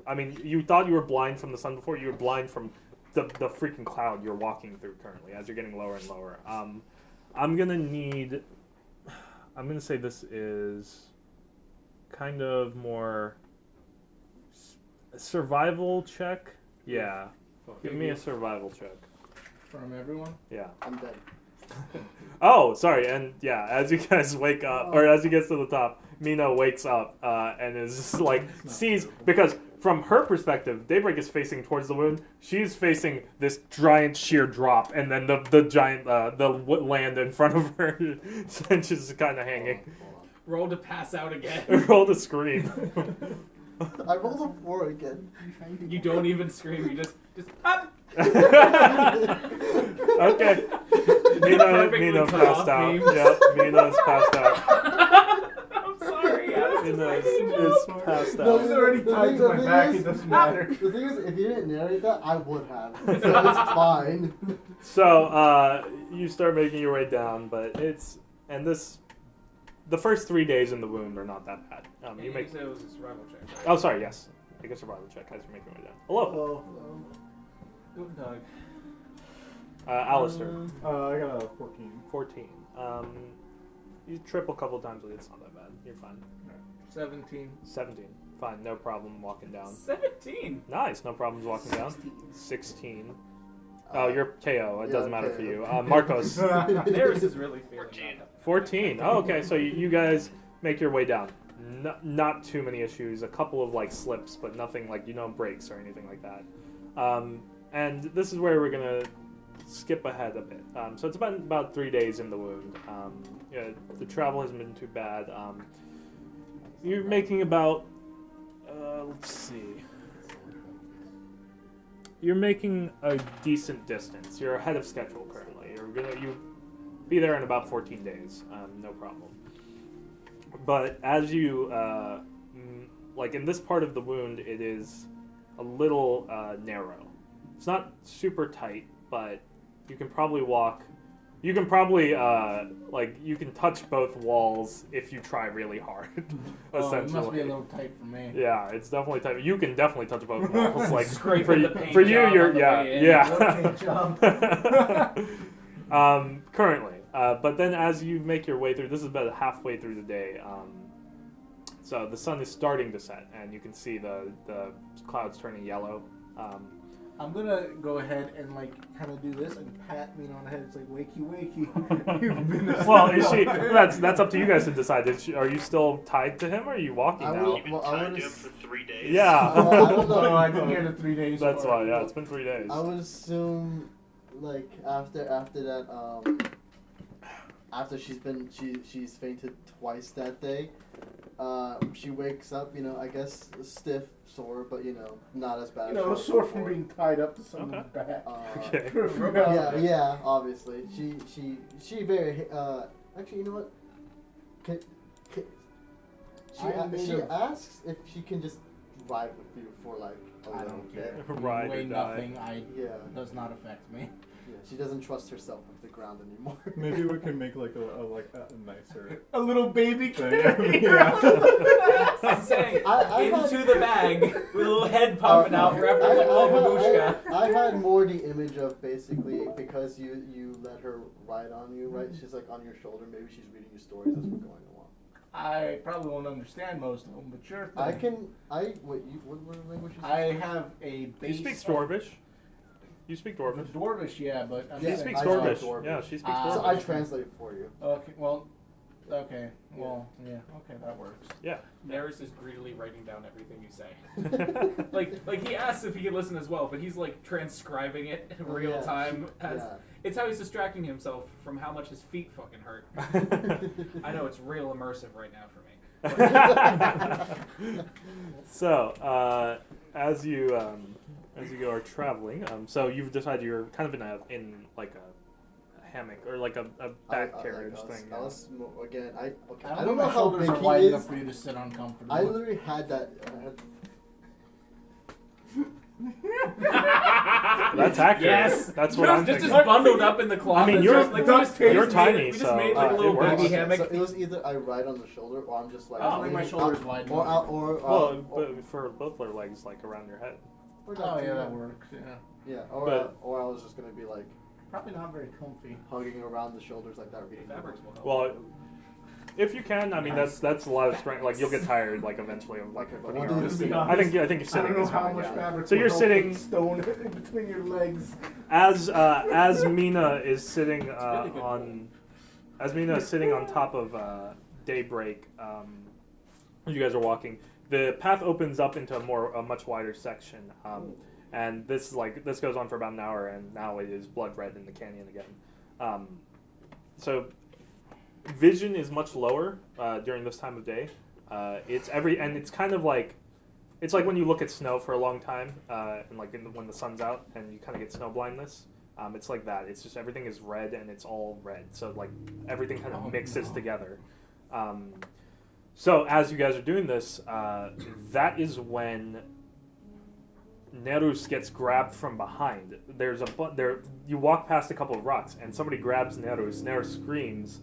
I mean, you thought you were blind from the sun before. You were blind from the freaking cloud you're walking through currently as you're getting lower and lower. I'm gonna say this is kind of more survival check. Yeah, give me a survival check. From everyone? Yeah. I'm dead. Oh, sorry, and yeah, as you guys wake up, or as you get to the top, Mina wakes up and is just like sees because from her perspective, Daybreak is facing towards the wound. She's facing this giant sheer drop, and then the giant land in front of her, and she's kind of hanging. Roll to pass out again. Roll to scream. I rolled a 4 again. You don't even scream. You just up. Okay. Perfectly Mina cut passed off out. memes. Yep, Mina's passed out. I'm sorry. I was Mina making a is joke. passed No, out. he's already The tied thing- to the my thing back. is- It doesn't matter. The thing is, if you didn't narrate that, I would have. So it's fine. So you start making your way down, but the first 3 days in the wound are not that bad. You make. said it was a survival check. Right? Oh, sorry. Yes, make a survival check as you're making your way down. Hello, Guten Tag. Alistair. I got a 14. 14. You trip a couple times, but it's not that bad. You're fine. 17. 17. Fine, no problem walking down. 17. Nice, no problems walking down. 16. Uh, Oh, you're KO. It yeah, doesn't matter KO. for you. Marcos. Neris is really feeling 14. that. 14. Oh, okay. So you guys make your way down. Not too many issues. A couple of like slips, but nothing like breaks or anything like that. And this is where we're gonna skip ahead a bit. So it's been about 3 days in the wound. Yeah, the travel hasn't been too bad. You're making about let's see. You're making a decent distance. You're ahead of schedule currently. You be there in about 14 days. No problem. But as you like in this part of the wound, it is a little narrow. It's not super tight, but you can probably walk. You can probably you can touch both walls if you try really hard. Oh, it Essentially, must be a little tight for me. yeah, it's definitely tight. You can definitely touch both walls. Like Scraping for, the paint for you, job you're on the yeah, way in. yeah. Currently, but then as you make your way through, this is about halfway through the day. So the sun is starting to set, and you can see the clouds turning yellow. I'm gonna go ahead and kind of do this and pat me on the head. It's like wakey wakey. You've been asleep Well, is all she? day. That's up to you guys to decide. Are you still tied to him, or are you walking I now? will- You've been Well, I tied would to him s- for 3 days. Yeah. I don't know. No, I didn't hear the 3 days. That's part. why. Yeah, it's been 3 days. I would assume, like after that, after she's fainted twice that day. She wakes up, I guess stiff, sore, but not as bad. You as know, she was sore from before. being tied up to someone's back. Okay. Yeah, obviously. She very actually, you know what? I'm She made of- asks if she can just ride with you for like a I little don't bit. care. Ride You or weigh die. nothing. Yeah, Does not affect me. she doesn't trust herself with the ground anymore. Maybe we can make like a nicer A little baby thing. carrier. Yeah. I'm saying I into the bag with a little head popping out, wrapped up like a little babushka. I had more the image of basically because you let her ride on you, right? She's like on your shoulder. Maybe she's reading you stories as we're going along. I probably won't understand most of them, but sure thing. What language is I have a You base. speak Dwarvish. You speak Dwarvish. Dwarvish, yeah, but I'm She Yeah, saying- speaks I speak Dwarvish. Dwarvish. Yeah, she speaks Ah. So Dwarvish. I translate it for you. Okay, well, okay, that works. Yeah. Neris is greedily writing down everything you say. Like he asks if he can listen as well, but he's like transcribing it in real Yeah, time. she- As yeah. It's how he's distracting himself from how much his feet fucking hurt. I know it's real immersive right now for me. So, as you are traveling, so you've decided you're kind of in like a hammock or like a back carriage thing. I was again. I I don't know my how shoulders big are he wide is. enough for you to sit on comfortably. I literally had that. That's accurate. Yes. That's what I'm just thinking. bundled up in the closet. I mean, you're- just, like, we just you're made- tiny, We just so, made like a it little works. baby hammock. So it was either I ride on the shoulder or I'm just like. Oh, like my shoulders wide Or enough. Well, but for both their legs, like around your head. Oh yeah, that works. Yeah, Yeah, But- or I was just gonna be like probably not very comfy. hugging around the shoulders like that, reading. Fabrics will help. Well, if you can, I mean, that's a lot of strength. Like you'll get tired, like eventually. Okay, but putting we'll your do arms this in. again. I think you're I sitting don't know is how fine. much Yeah. fabric. So would you're help sitting- with stone in between your legs. As Mina is sitting really good on top of Daybreak, you guys are walking. The path opens up into a much wider section, and this goes on for about an hour, and now it is blood red in the canyon again. So vision is much lower during this time of day. It's kind of like. It's like when you look at snow for a long time, and when the sun's out, and you kind of get snow blindness. It's like that. It's just everything is red and it's all red. So like everything kind of mixes together. So as you guys are doing this, that is when Nerus gets grabbed from behind. There's you walk past a couple of rocks and somebody grabs Nerus. Nerus screams,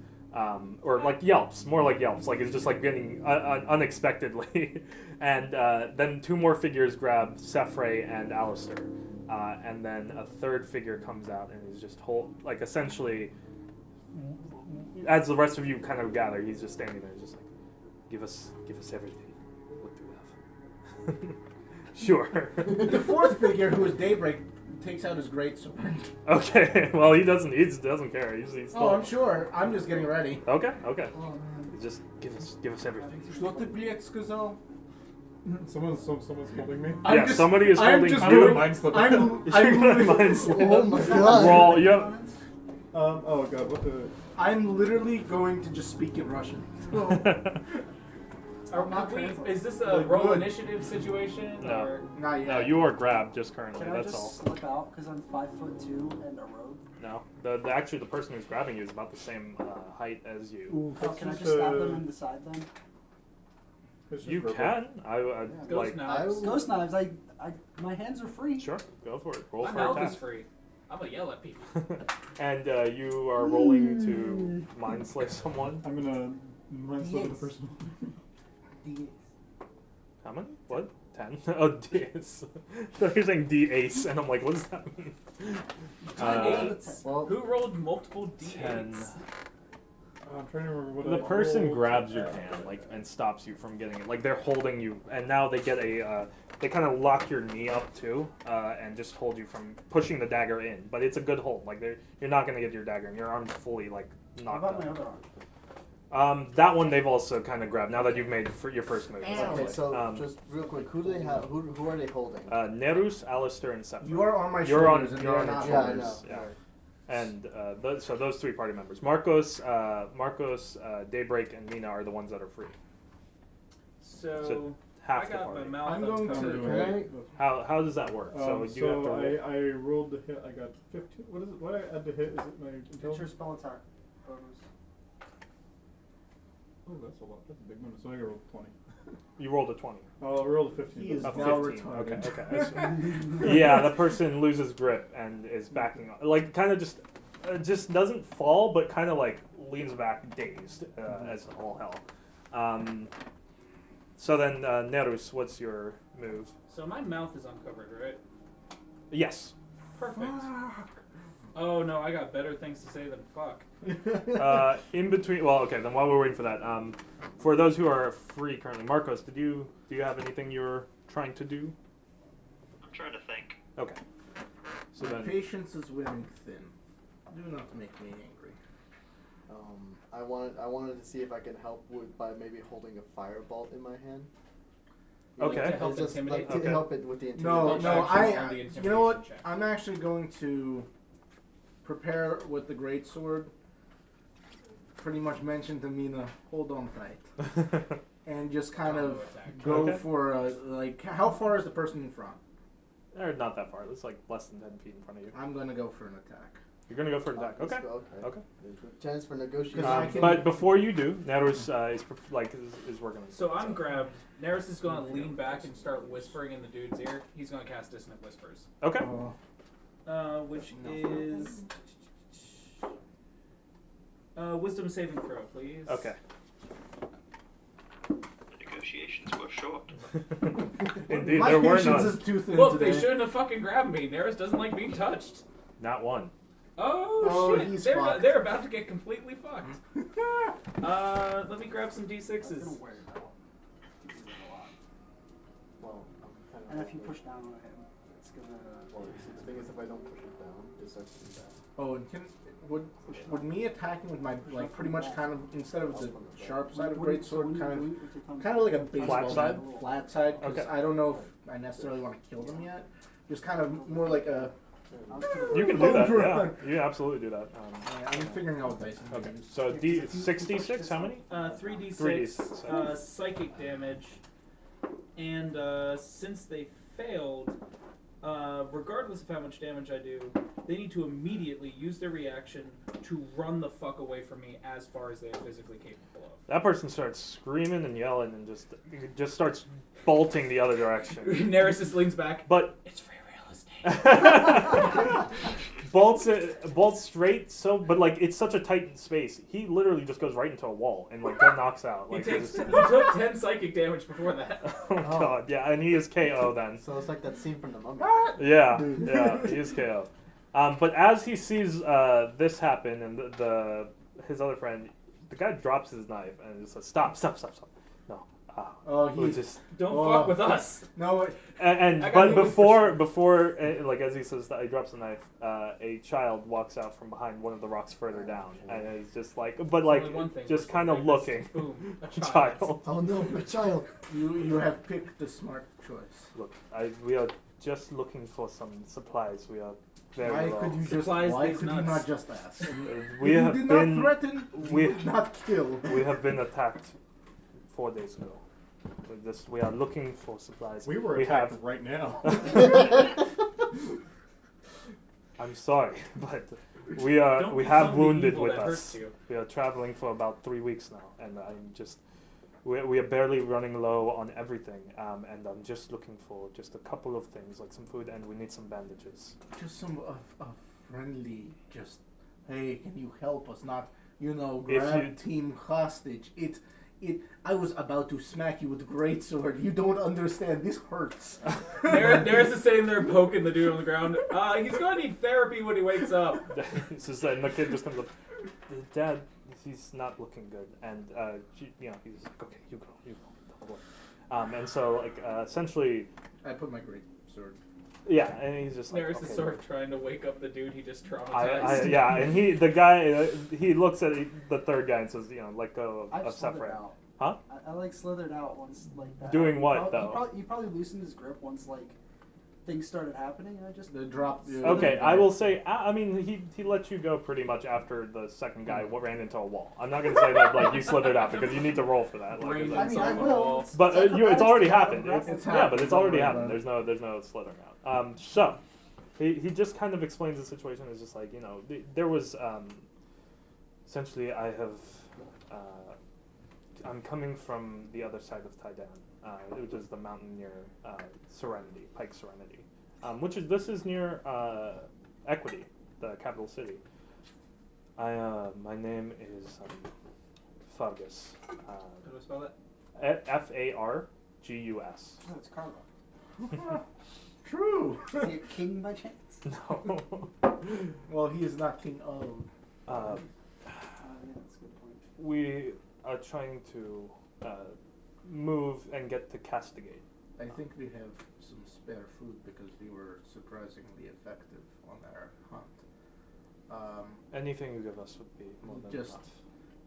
or like yelps, more like yelps, like it's just like getting unexpectedly. And then two more figures grab Sefre and Alistair. And then a third figure comes out and is just like essentially, as the rest of you kind of gather, he's just standing there, just like, give us everything. What do you have? Sure. The fourth figure, who is Daybreak, takes out his greatsword. Okay. Well, he doesn't care. He's Oh, I'm sure. I'm just getting ready. Okay. Just give us everything. Что ты, блядь, сказал? Someone's holding me. Yeah, somebody is holding just I'm you. gonna mind slip. I'm You're gonna mind slip. Oh my god. Roll. Yep. Oh god, what the? I'm literally going to just speak in Russian. Is this a Like, roll good. initiative situation? No. Or? Not yet. No, you are grabbed just currently. Can I That's just all. slip out because I'm 5'2" and a rogue? No, actually the person who's grabbing you is about the same height as you. Ooh, Oh, can I just stab them in the side then? It's just You verbal. can. I Ghost like. knives. Ghost knives, my hands are free. Sure, go for it. Roll My for mouth attack. is free. I'm gonna yell at people. And you are rolling to mind slay someone. I'm gonna mind slip the person. How many? What? 10? Oh, D-ace. So you're saying D-ace, and I'm like, what does that mean? D8s. Well, Who rolled multiple 10. D8s? I'm trying to remember what The I person rolled. grabs your hand, like, and stops you from getting it. Like, they're holding you, and now they get they kind of lock your knee up, too, and just hold you from pushing the dagger in. But it's a good hold. Like, you're not going to get your dagger, and your arm's fully, like, What knocked about my out. other arm? That one they've also kind of grabbed, now that you've made your first move. okay, essentially. so just real quick, who do they have? Who are they holding? Nerus, Alistair, and Sephiroth. You are on my You're on- shoulders, and you're you're on not. your Yeah, I shoulders. know. Yeah. Right. And so those three party members, Marcos, Daybreak, and Mina are the ones that are free. So Half I the got my party. mouth I'm going uncovered. to- Right. How does that work? So you have to so roll. I rolled the hit. I got 15. What is it? What I add to hit? Is it my It's your intelligence? spell attack bonus. Oh, that's a lot. That's a big number. So I rolled 20. You rolled a 20. Oh, I rolled a 15. He is A now 15. retarded. Okay. Yeah, the person loses grip and is backing up. Like, kind of just doesn't fall, but kind of like leans back dazed as all hell. So then, Nerus, what's your move? So my mouth is uncovered, right? Yes. Perfect. Oh no, I got better things to say than fuck. In between, well, okay. Then while we're waiting for that, for those who are free currently, Marcos, do you have anything you're trying to do? I'm trying to think. Okay. So My then, patience is wearing thin. Do not make me angry. I wanted to see if I can help by maybe holding a firebolt in my hand. Okay. Like to help It's just intimidate. like to Okay. help it with the No, intimidation. no, Action I. on the You know what? intimidation check. I'm actually going to prepare with the greatsword. Pretty much mention to Mina, hold on tight, and just kind Combo of attack. go Okay. for like. How far is the person in front? They're not that far. It's like less than 10 feet in front of you. I'm gonna go for an attack. You're gonna go for an attack. Let's Okay. go, okay. Okay. There's a chance for negotiation. Because I can- But before you do, Nerus is working on it. So I'm grabbed. Neris is going to lean back and start whispering in the dude's ear. He's going to cast Dissonant Whispers, Okay. which is Wisdom saving throw, please. Okay. The negotiations were short. Indeed, My there were patience none. is too thin Look, today. they shouldn't have fucking grabbed me. Neris doesn't like being touched. Not one. Oh, shit! he's They're fucked. they're about to get completely fucked. Let me grab some I'm d6s. gonna wear it out. This is a lot. Well, I'm kind of And if you push down on him, it's gonna. Well, the thing is, if I don't push it down, it starts to do that. Oh, and would me attacking with my like pretty much kind of instead of the sharp side of greatsword, kind of like a baseball side? flat side. Because Okay. I don't know if I necessarily want to kill them yet. Just kind of more like a. You can do that. Yeah, Overrun. you absolutely do that. I'm figuring out what dice I'm Okay. gonna use. So D66. How many? 3d6, 3d6, psychic damage, and since they failed, regardless of how much damage I do, they need to immediately use their reaction to run the fuck away from me as far as they are physically capable of. That person starts screaming and yelling and just starts bolting the other direction. Nereus just leans back. But It's free real estate. bolts straight. But like it's such a tight space. He literally just goes right into a wall and like that knocks out. He Like took it's- 10 psychic damage before that. oh god, yeah, and he is KO then. So it's like that scene from the Mummy. Yeah, he is KO. But as he sees this happen and his other friend, the guy drops his knife and just says, "Stop! No, Oh, we he just." Don't Oh. fuck with us. no. And I got but moving before like as he says that he drops the knife, a child walks out from behind one of the rocks further down and is just like, but There's like only one thing just worse kind than of this. looking. Boom. A Child. Oh no, a child. You have picked the smart choice. Look, we are just looking for some supplies. We are very Why low. could you just? Supplies Why these could you nuts. not just ask? We you have did been not threaten. we- You did not kill. we have been attacked 4 days ago. We are looking for supplies. We were we attacked have. right now. I'm sorry, but Don't we become have the wounded evil with that us. hurts you. We are traveling for about 3 weeks now, and I'm just we are barely running low on everything. And I'm just looking for just a couple of things like some food, and we need some bandages. Just some friendly. Just hey, can you help us? Not If grab you- team hostage. I was about to smack you with a greatsword. You don't understand. This hurts. Nereus is sitting there poking the dude on the ground. He's going to need therapy when he wakes up. It's just and the kid just comes up. Dad, he's not looking good, and he's like, okay, you go. Don't worry." And so like essentially, I put my greatsword. yeah, and he's just like, Nereus okay, is sort look. of trying to wake up the dude he just traumatized. Yeah, and the guy he looks at the third guy and says, let go I've of slithered Sephra. out. Huh? I like slithered out once like that. Doing what, He though? He probably loosened his grip once like things started happening. And I just The drop. Okay, I will say, I mean, he let you go pretty much after the second guy ran into a wall. I'm not going to say that like you slithered out because you need to roll for that. Like, Brain it's- I mean, I on the will. wall. but it's Acrobatics already to have happened. a It's, grapple. It's yeah, happened. but it's Don't already worry happened. about it. There's no slithering out. So he just kind of explains the situation. It's just like there was essentially I'm coming from the other side of Taidan, which is the mountain near Serenity, Pike Serenity, this is near Equity, the capital city. My name is Fargus. How do I spell that? Fargus. Oh, it's Carlo. True. Is he a king by chance? No. Well, he is not king of. Uh, Yeah, that's a good point. we are trying to move and get to Castigate. I think we have some spare food because we were surprisingly effective on our hunt. Anything you give us would be more than Just- enough.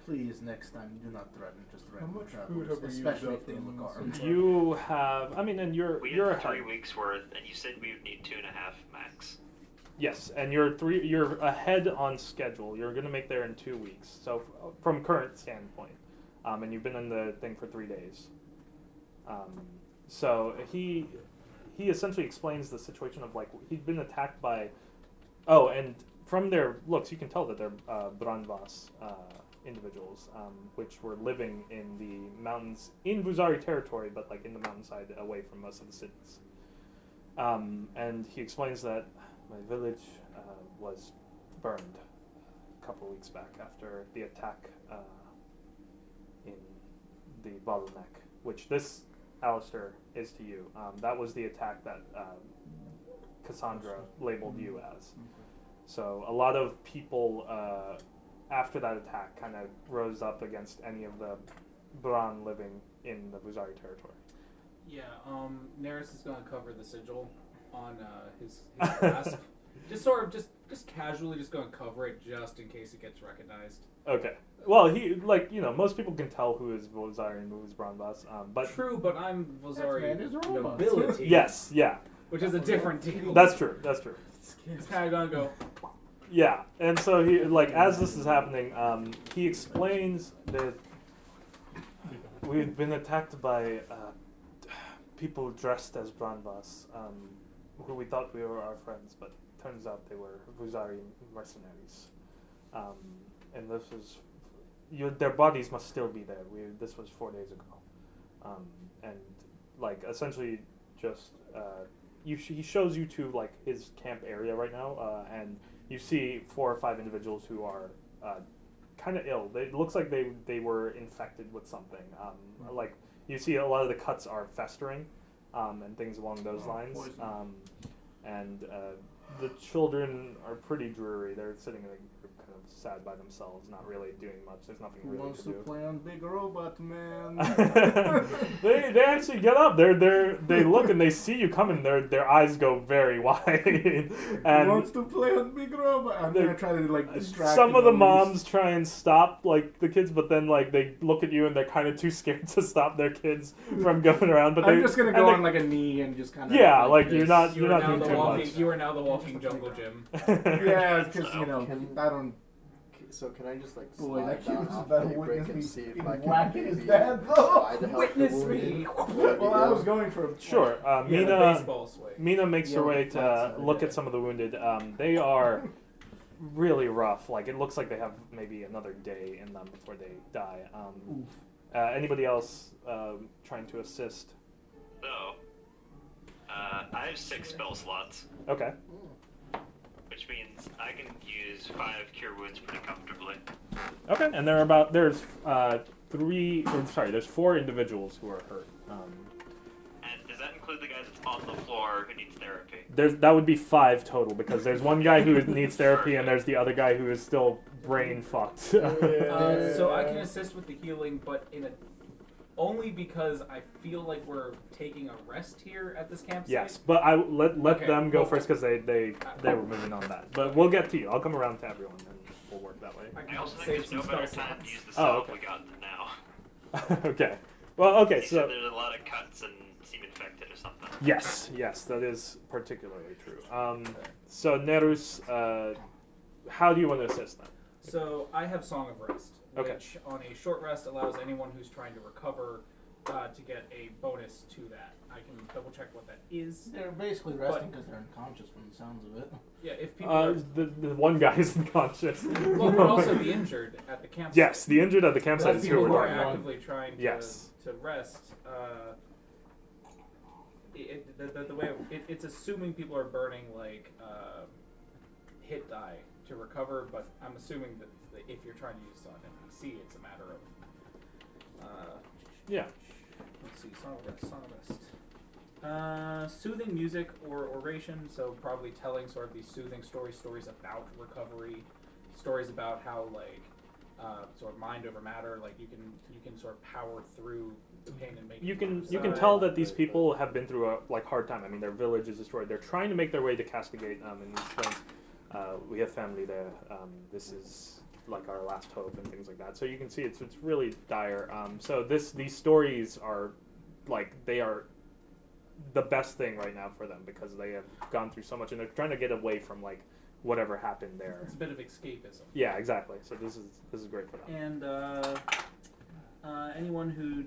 Please, next time, do not threaten just random much travelers, food have we used especially up if they in look so armed. far? You have, and you're We you're had 3 ahead. weeks worth, and you said we would need 2.5 max. Yes, and you're ahead on schedule. You're gonna make there in 2 weeks. So from current standpoint, and you've been in the thing for 3 days. So he essentially explains the situation of like he'd been attacked by. Oh, and from their looks, you can tell that they're Branvas individuals, which were living in the mountains in Vuzari territory, but like in the mountainside away from most of the cities. And he explains that my village was burned a couple of weeks back after the attack in the bottleneck, which this, Alistair, is to you. That was the attack that Cassandra labeled you as. So a lot of people after that attack kind of rose up against any of the Bran living in the Vuzari territory. Yeah, Nereus is going to cover the sigil on his grasp. just casually just going to cover it just in case it gets recognized. Okay. Well, most people can tell who is Vuzari and who is Branvas, but True, but I'm Vozari man is a robot. nobility. yes, yeah, Which is a different deal. that's true. It's kind of going to go, Yeah, and so he as this is happening, he explains that we've been attacked by people dressed as Branvas. who we thought we were our friends, but turns out they were Vuzari mercenaries. And this was, their bodies must still be there. This was 4 days ago, and like essentially just he shows you to like his camp area right now, and you see 4 or 5 individuals who are kind of ill. It looks like they were infected with something. Like you see a lot of the cuts are festering, and things along those lines. And the children are pretty dreary. They're sitting in a group, kind of sad by themselves, not really doing much. There's nothing Who really wants to to do. play on Big Robot Man? they actually get up. They look and they see you coming. Their eyes go very wide. Who And wants to play on Big Robot? I'm gonna try to like distract. some of the him at least. moms try and stop like the kids, but then like they look at you and they're kind of too scared to stop their kids from going around. But I'm just gonna go and on like a knee and just kind of. yeah, like you're this. not You are now doing the too walking. much. You are now the walking jungle gym. Yeah, because you know Can- I don't. So can I just like Boy, slide that kid down was off about the to break witness and me see if fucking I can whacking his maybe dad, though. try to help Witness the me. wounded? Well, I was going for. Sure, Yeah, the Mina. baseball swing. Mina makes her Yeah, way with to flags, look okay. at some of the wounded. They are really rough. Like it looks like they have maybe another day in them before they die. Anybody else trying to assist? So, I have 6 spell slots, Okay. which means I can use 5 cure wounds pretty comfortably. Okay, and there's 4 individuals who are hurt. And does that include the guy that's on the floor who needs therapy? That would be 5 total because there's one guy who needs therapy and there's the other guy who is still brain fucked. So I can assist with the healing, but only because I feel like we're taking a rest here at this campsite. Yes, but I let Okay, them go well, first because they were moving on that. But we'll get to you. I'll come around to everyone and we'll work that way. I can I also save think there's some no better spell time to slots. use the Oh, salve okay. we got than now. Okay. Well, okay, He said so there's a lot of cuts and seem infected or something. yes, that is particularly true. So Nerus, how do you want to assist them? So I have Song of Rest, Okay. which on a short rest allows anyone who's trying to recover to get a bonus to that. I can double check what that is. They're basically resting because they're unconscious from the sounds of it. Yeah, if people are, The one guy is unconscious. well, but also the injured at the campsite. Yes, the injured at the campsite Those is people who who we're are talking about. actively trying to, Yes. to rest. The way it's assuming people are burning like hit die to recover, but I'm assuming that if you're trying to use on NPC, it's a matter of Yeah. let's see, Song of Rest. Soothing music or oration, so probably telling sort of these soothing stories about recovery, stories about how like sort of mind over matter, like you can sort of power through the pain and make You it can on the tell side. that these people have been through a hard time. I mean, their village is destroyed. They're trying to make their way to Castigate, and he explains, we have family there. This is like our last hope and things like that. So you can see it's really dire. So these stories are like they are the best thing right now for them because they have gone through so much and they're trying to get away from like whatever happened there. It's a bit of escapism. Yeah, exactly. So this is great for them. And anyone who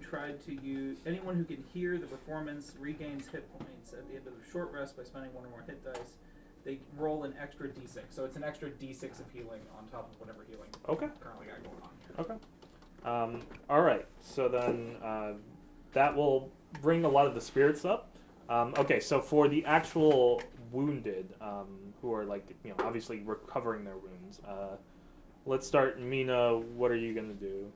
anyone who can hear the performance regains hit points at the end of the short rest by spending 1 or more hit dice. They roll an extra d6, so it's an extra d6 of healing on top of whatever healing Okay. currently got going on here. Okay. All right. So then that will bring a lot of the spirits up. Okay. So for the actual wounded, who are like obviously recovering their wounds, let's start. Mina, what are you gonna do?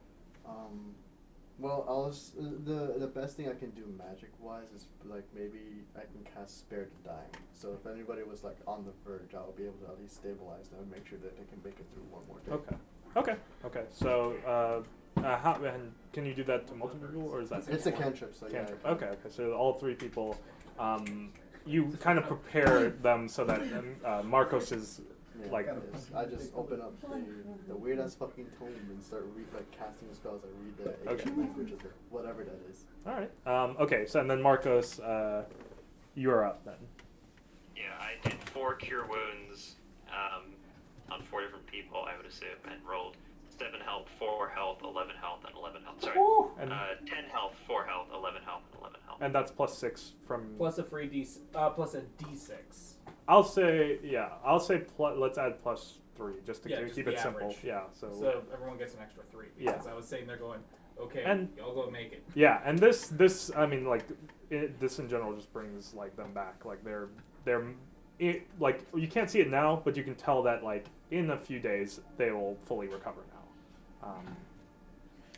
Well, the best thing I can do magic wise is like maybe I can cast Spare to Dying. So if anybody was like on the verge, I'll be able to at least stabilize them and make sure that they can make it through one more day. Okay. So how and can you do that to multiple people or is that It's a cantrip, so cantrip? yeah. Okay. So all 3 people, you kind of prepare them so that Marcos is Yeah, like. I just open up the weird ass fucking tome and start casting spells. I read the Okay. ancient language of whatever that is. All right. Okay. So and then Marcos, you're up then. Yeah, I did 4 cure wounds on 4 different people, I would assume, and rolled 7 health, 4 health, 11 health, and 11 health. Sorry. And 10 health, 4 health, 11 health, and 11 health. And that's +6 from. Plus a free plus a D6. I'll say let's add +3 just to Yeah, just keep the it simple. average. Yeah. So. So everyone gets an extra 3 because I was saying they're going, okay, And- y'all go make it. Yeah, and this I mean like this in general just brings like them back. Like they're like you can't see it now, but you can tell that like in a few days they will fully recover now.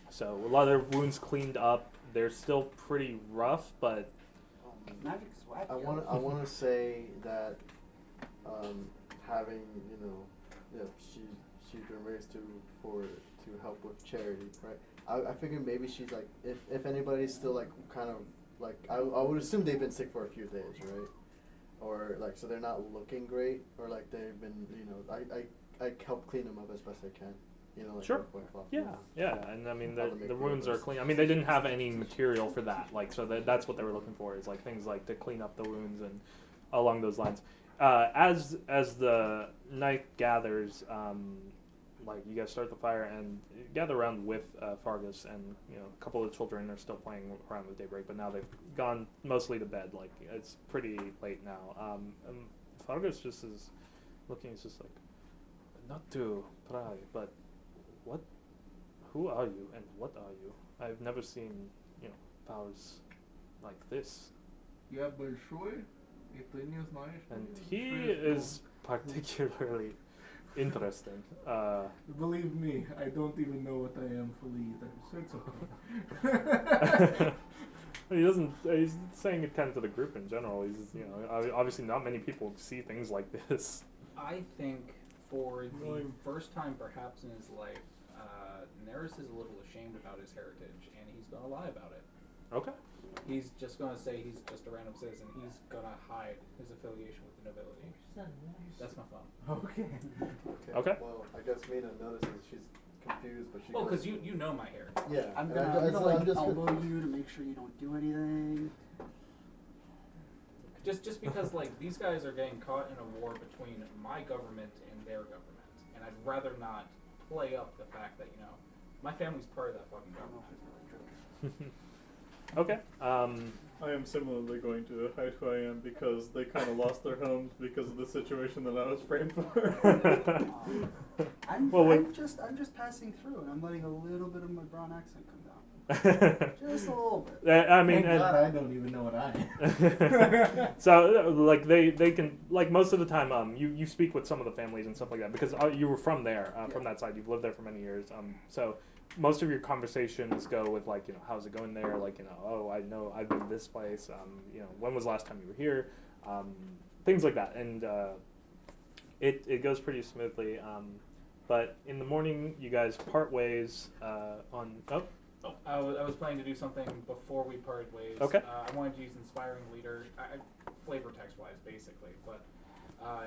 So a lot of their wounds cleaned up. They're still pretty rough, but Magic is wacky. I want to say that having she donates to help with charity, right? I figured maybe she's like if anybody's still like kind of like I would assume they've been sick for a few days, right? Or like so they're not looking great, or like they've been I help clean them up as best I can. Like Sure. Yeah, and I mean the wounds are clean. I mean they didn't have any material for that, like so that's what they were looking for is like things like to clean up the wounds and along those lines. As the night gathers, like you guys start the fire and gather around with Fargus and a couple of the children are still playing around with Daybreak, but now they've gone mostly to bed. Like it's pretty late now. And Fargus just is looking. He's just like, not to pry, but. Who are you and what are you? I've never seen, powers like this. Я большой, и ты не знаешь. And he is particularly interesting. Believe me, I don't even know what I am fully either. So it's okay. He doesn't. He's saying it kind of to the group in general. He's, obviously not many people see things like this. I think for the first time perhaps in his life, Neris is a little ashamed about his heritage, and he's going to lie about it. Okay. He's just going to say he's just a random citizen. He's going to hide his affiliation with the nobility. That's my phone. Okay. Okay. Well, I guess Mina notices she's confused, but she. Well, because you know my hair. Yeah. I'm and gonna I'm just elbow you to make sure you don't do anything. Just because like these guys are getting caught in a war between my government and their government, and I'd rather not play up the fact that my family's part of that fucking government. Okay. I am similarly going to hide who I am because they kind of lost their homes because of the situation that I was praying for. I'm just passing through, and I'm letting a little bit of my brown accent come down. Just a little bit. I mean, Thank God I don't even know what I am. so like they can like most of the time you speak with some of the families and stuff like that because you were from there from that side. You've lived there for many years. So most of your conversations go with like how's it going there, like oh I know I've been to this place, when was the last time you were here, things like that, and it goes pretty smoothly. But in the morning you guys part ways on I was planning to do something before we parted ways. Okay. I wanted to use Inspiring Leader, flavor text-wise, basically. But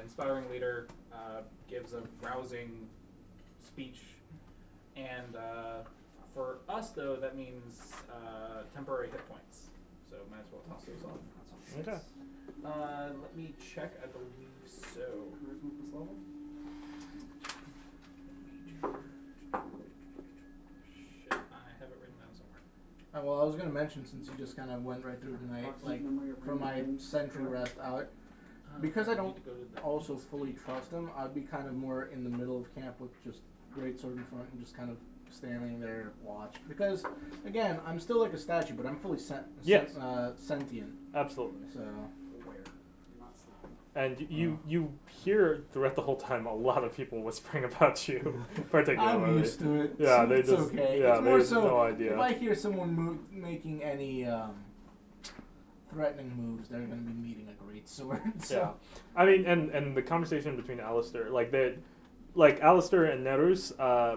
Inspiring Leader gives a rousing speech. And for us, though, that means temporary hit points. So might as well toss those on. Okay. Let me check. I believe so. Charisma plus level? Shit, I have it written down somewhere. Well, I was gonna mention since you just kind of went right through the night, like for my sentry rest out, because I don't need to go to the- also fully trust him. I'd be kind of more in the middle of camp with just greatsword in front and just kind of standing there watch. Because again, I'm still like a statue, but I'm fully Yes. sentient. Absolutely. So And you hear throughout the whole time a lot of people whispering about you, particularly. I'm used to it. Yeah, so they it's just okay. yeah It's they more have so no idea. if I hear someone making any threatening moves, they're going to be meeting a great sword. So. Yeah, I mean, and the conversation between Alistair, like Alistair and Nerus,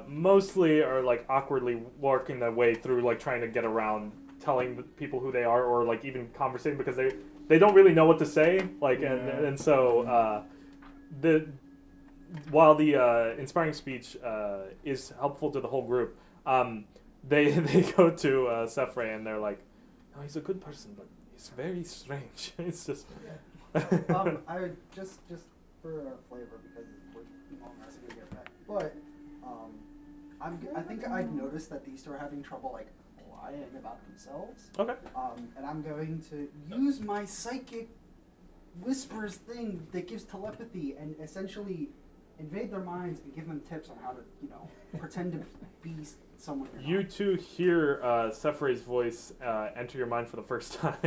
mostly are like awkwardly working their way through, like trying to get around telling the people who they are, or like even conversating because they don't really know what to say. Like and so while the inspiring speech is helpful to the whole group, they go to Sefre and they're like, "No, he's a good person, but he's very strange." It's just. I would just for flavor because we're long hours gonna get back. But I think I'd noticed that these two are having trouble like and about themselves. Okay. And I'm going to use my psychic whispers thing that gives telepathy and essentially invade their minds and give them tips on how to, pretend to be someone. You're You not. two hear Sephire's voice enter your mind for the first time.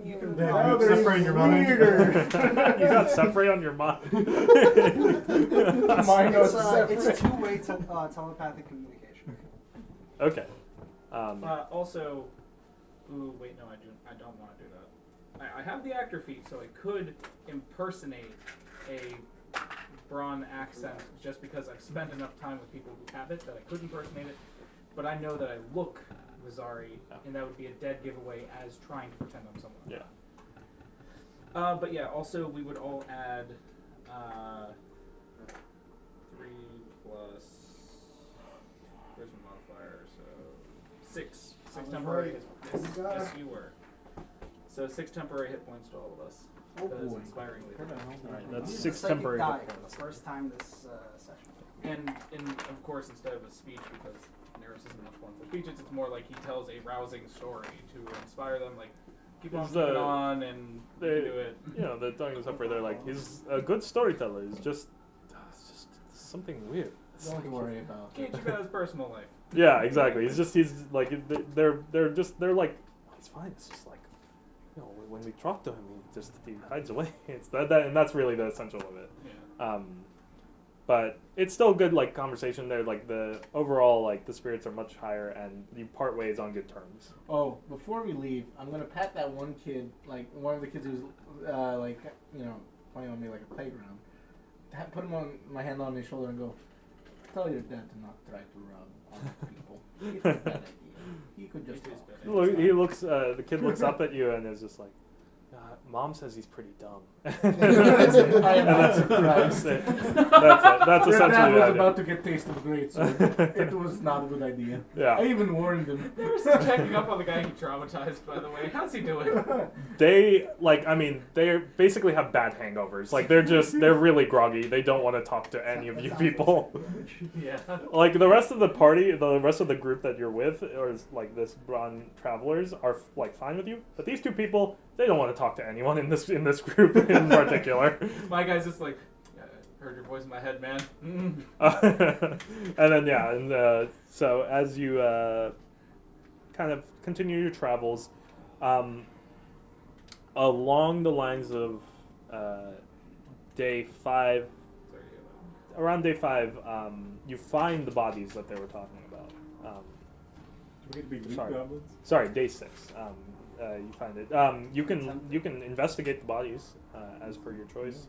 You can Now Separate there's your mind. You got Sephire on your mind. Mine goes It's two-way telepathic communication. Okay. Also, ooh, wait, no, I don't want to do that. I have the actor feat, so I could impersonate a Braun accent just because I've spent enough time with people who have it that I could impersonate it. But I know that I look Vizari, and that would be a dead giveaway as trying to pretend I'm someone. Yeah. But yeah, also we would all add 3 plus. Where's my modifier? So 6. 6 was temporary right. hit points. You got Yes, it. you were. So 6 temporary hit points to all of us. Oh Because boy. inspiringly. Alright, that's Use 6 the psychic temporary die hit for points. the first time this session. And of course, instead of a speech, because Neris isn't much fun for speeches, it's more like he tells a rousing story to inspire them. Like, keep on It's, keeping on, and you they- can do it. You know, they're talking to Sephiroth, they're like, he's a good storyteller. It's just something weird. It's Don't like- worry about Can't it. you got his personal life? Yeah, exactly. He's like, they're like, it's fine. It's just like, when we talk to him, he hides away. It's that, and that's really the essential of it. Yeah. But it's still good, like, conversation there. Like, the overall, like, the spirits are much higher, and you part ways on good terms. Oh, before we leave, I'm gonna pat that one kid, like one of the kids who's playing on me like a playground. Put him on my hand on his shoulder and go, tell your dad to not try to rob other people. It's a bad idea. He could just It is talk. bad. He looks, the kid looks up at you and is just like, Mom says he's pretty dumb. I am not surprised. That's it. That's Your essentially dad was the idea. about to get taste of great, so it was not a good idea. I Yeah. even warned him. Neris is checking up on the guy he traumatized, by the way. How's he doing? They they basically have bad hangovers. Like they're really groggy. They don't want to talk to any of you people. Yeah. Like the rest of the party, the rest of the group that you're with, or like this Braun travelers, are like fine with you. But these two people, they don't want to talk to anyone in this group in particular. My guy's just like, yeah, I heard your voice in my head, man. And then so as you kind of continue your travels, along the lines of day 5, around day 5, you find the bodies that they were talking about. Do we get to be Greek Sorry. goblins? Sorry, day 6. You find it. You can investigate the bodies as per your choice.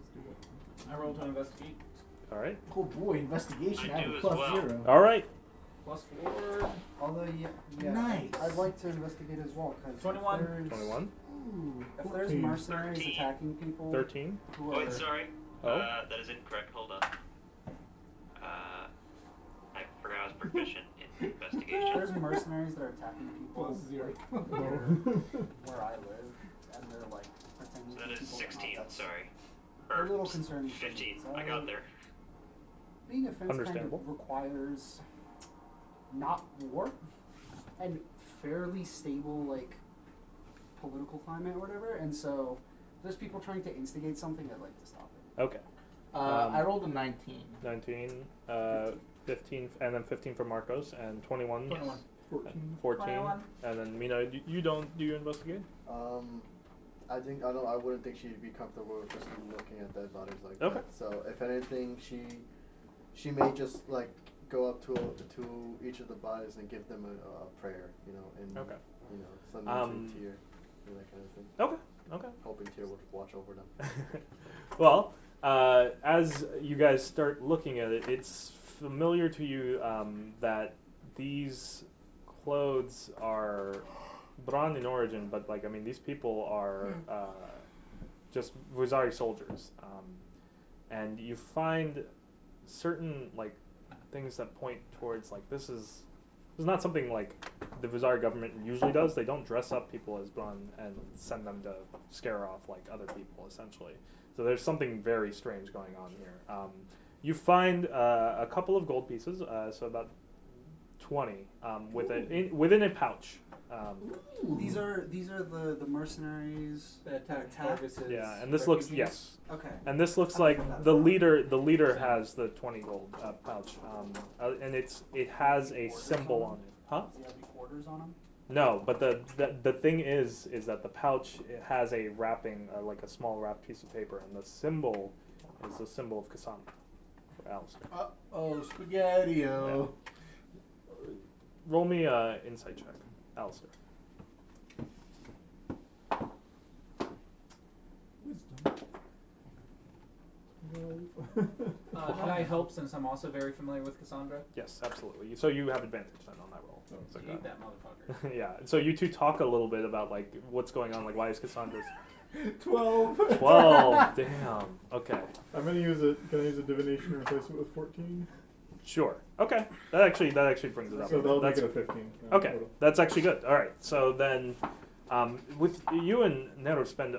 I rolled to investigate. All right. Oh boy, investigation. I I have do a as plus well. 0. All right. +4. Although, yeah, Nice. I'd like to investigate as well. Cause 21. If there's, 21. If there's 14. mercenaries 13. attacking people 13. who Oh, are wait, sorry. Oh. That is incorrect. Hold on. I forgot I was proficient in if investigation. there's mercenaries that are attacking people Plus 0. where I live, and they're like pretending So to that be is people they're not, 16, that's sorry. a little concerning. for me. 15. So I got there. Being a fence kind Understandable. of requires not war and fairly stable like political climate or whatever, and so there's people trying to instigate something. I'd like to stop it. Okay. I rolled a 19. 19, 15, and then 15 for Marcos, and 21, 21. 14, 21. and then Mina. Do you investigate? I wouldn't think she'd be comfortable with just looking at dead bodies like Okay. that. So if anything, she may just like go up to each of the bodies and give them a prayer, and Okay. send them to Tyr, that kind of thing. Okay. Hoping Tyr would watch over them. Well, as you guys start looking at it, it's familiar to you that these clothes are Braun in origin, but these people are just Vizari soldiers, and you find certain things that point towards this is not something like the Vizari government usually does. They don't dress up people as Braun and send them to scare off other people, essentially. So there's something very strange going on here. You find a couple of gold pieces, so about 20 within a pouch. These are the mercenaries. The attack Attack? services. Yeah, and this looks refugees. Okay. and this looks I like forgot the that. leader has the 20 gold pouch, and it has a Quarters symbol on on it. Huh? Does he have the quarters on him? No, but the thing is that the pouch it has a wrapping, like a small wrapped piece of paper, and the symbol is the symbol of Cassandra for Alistair. Oh, spaghetti-o. Roll me a insight check, Alistair. Can I help since I'm also very familiar with Cassandra? Yes, absolutely. So you have advantage then on that roll. So Eat that motherfucker. yeah. So you two talk a little bit about like what's going on. Like why is Cassandra's 12. 12? Damn. Okay. I'm gonna use it. Can I use a divination and replace it with 14? Sure. Okay. That actually brings it up. So that'll make That's it a 15. okay. Total. That's actually good. All right. So then, with you and Nero spend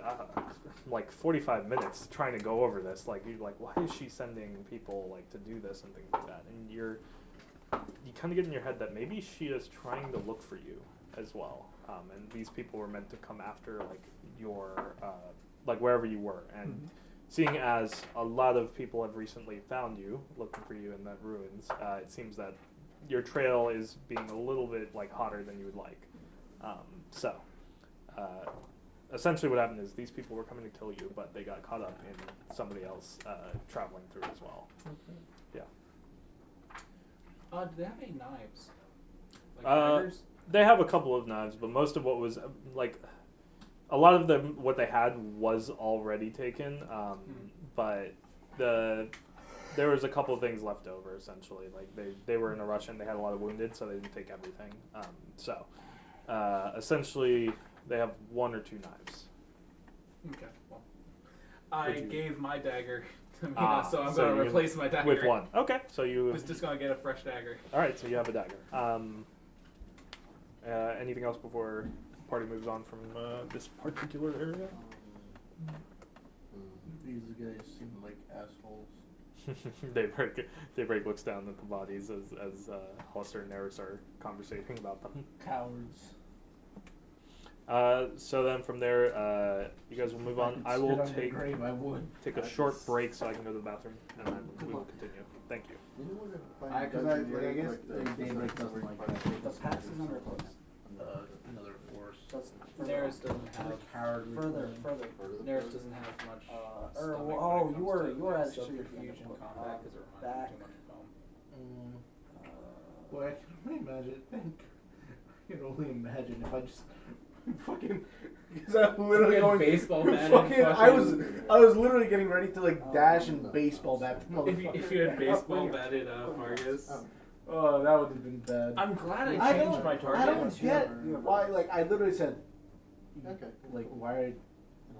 like 45 minutes trying to go over this. Like you're like, why is she sending people like to do this and things like that? And you kind of get in your head that maybe she is trying to look for you as well. And these people were meant to come after like your like wherever you were. And seeing as a lot of people have recently found you, looking for you in that ruins, it seems that your trail is being a little bit like hotter than you would like. Essentially what happened is these people were coming to kill you, but they got caught up in somebody else traveling through as well. Yeah. Do they have any knives? Like daggers? They have a couple of knives, but most of what was like a lot of them, what they had was already taken. But there was a couple of things left over essentially. Like they were in a rush and they had a lot of wounded, so they didn't take everything. Essentially they have 1 or 2 knives. Okay. Well, I Would you- gave my dagger to Mina, so I'm so going to you- replace my dagger With 1. Okay, so I you. was just going to get a fresh dagger. All right, so you have a dagger. Anything else before the party moves on from this particular area? These guys seem like assholes. Daybreak looks down at the bodies as Hollister and Neris are conversating about them. Cowards. So then from there, you guys will move on. I will Spit on your take grave, I would. a short break so I can go to the bathroom, and then we will continue. Thank you. You know what, if I guess the Daybreak doesn't like that. The pass is under close. Another force. That's Neris doesn't have Cowardly. further. Neris doesn't have much. stomach when it oh, comes you were to actually subterfuge in combat because it reminds back. me too much of home. Boy, I can only imagine. I can only imagine if I just fucking. Because I'm literally Fucking going baseball bat. Fucking, I was literally getting ready to like dash and baseball bat. the If you had motherfucker. baseball batted Vargas. Oh, that would have been bad. I'm glad I I changed don't- my target. I don't get why. Like I literally said, Okay. like why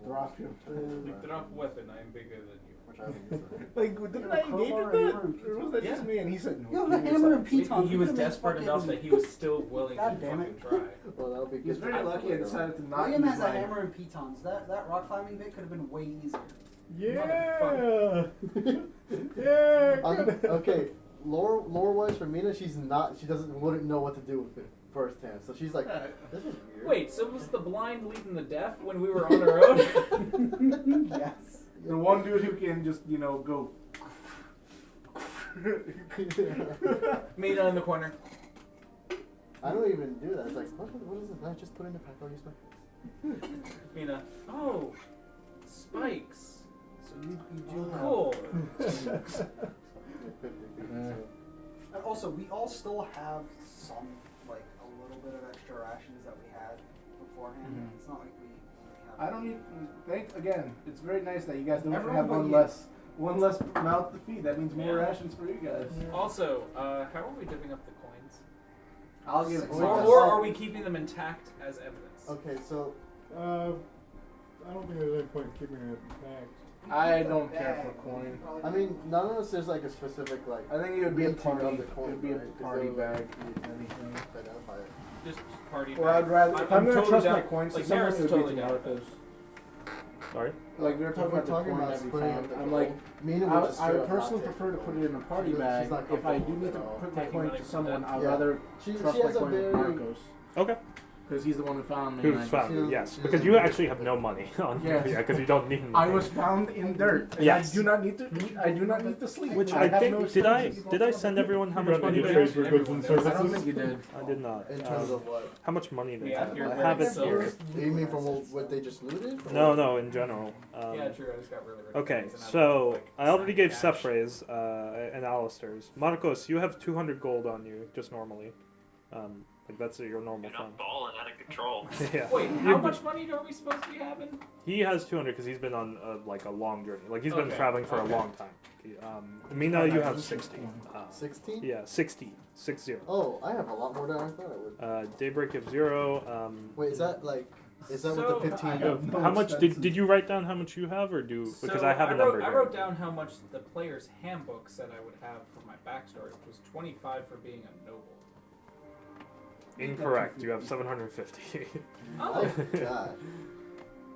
drop you? Like, drop weapon, I am bigger than you. Which I haven't used it. Like didn't I engage crowbar with and that? hammer and Or was that just Yeah. me? And he said, You have no. a give me hammer and something. piton. He You was could've made desperate fucking- enough that he was still willing God to damn fucking it. try. Well, that'll be He was good. very lucky and decided to not William use has a my. hammer and pitons. That rock climbing bit could have been way easier. Yeah. Yeah. good. Okay, lore wise for Mina, she wouldn't know what to do with it firsthand. So she's like, this is weird. Wait, so was the blind leading the deaf when we were on our own? Yes. The one dude who can just go. Mina in the corner. I don't even do that. It's like, what is this? I just put in the pack. I'll use my face. Mina. Oh, spikes. So you do have. Cool. 50, Yeah. And also, we all still have some, like, a little bit of extra rations that we had beforehand. Mhm. It's not like we only have. I don't need. Again, it's very nice that you guys don't Everyone have but one you. less mouth to feed. That means more Yeah. rations for you guys. Also, how are we divvying up the coins? I'll give. Or are we keeping them intact as evidence? Okay, so I don't think there's any point in keeping it intact. I don't care for coin. I mean, none of us there's like a specific like. I think it would be a rating party. of the coin, It would be a right? 'Cause party they would bag. Anything to identify it. Just party. Well, I'd rather. If I'm gonna totally trust down- my coins to like someone, Neris it is would totally be to down with Marcos. Sorry. Like we were If talking we're about the talking corn about every splitting time. up the I'm gold, like, Mina would just I straight would up not personally take prefer to put it in a party She's bag. not If I do comfortable need to at all. put my Taking coin money to from someone, them. I'd Yeah. rather She trust has my a coin with very Marcos. Okay. Because he's the one who found me. Who's and I found you? just- Yes, she because doesn't you need actually to have put no it. money on you. Yes. Yeah, because you don't need. I anything. was found in dirt. And Yes. I do not need to eat. I do not need to sleep. Which I I have think no did I expenses. send everyone how You much run money any they trades have? for goods and I don't services? think you did. I did not. In terms of what? How much money they Yeah, have? you're I wearing have it silver. here. You mean from what they just looted? Or No, what? no, in general. Yeah, true. I just got really rich. Okay, and I was, so like, I already gave cash. Sefre's and Alistair's. Marcos, you have 200 gold on you, just normally. Like that's your normal You're fund. not balling out of control. Yeah. Wait, how much money are we supposed to be having? He has 200 because he's been on like a long journey. Like he's been Okay, traveling for okay. a long time. Mina, you have 60. 16? Yeah, 60. 60. Oh, I have a lot more than I thought I would. Daybreak of 0. Wait, is that like? Is that So, with the 15? I have no How much expenses. did you write down? How much you have, or do because So I have a wrote, number I here. wrote down how much the player's handbook said I would have for my backstory, which was 25 for being a noble. Incorrect. You have 750. Oh, God.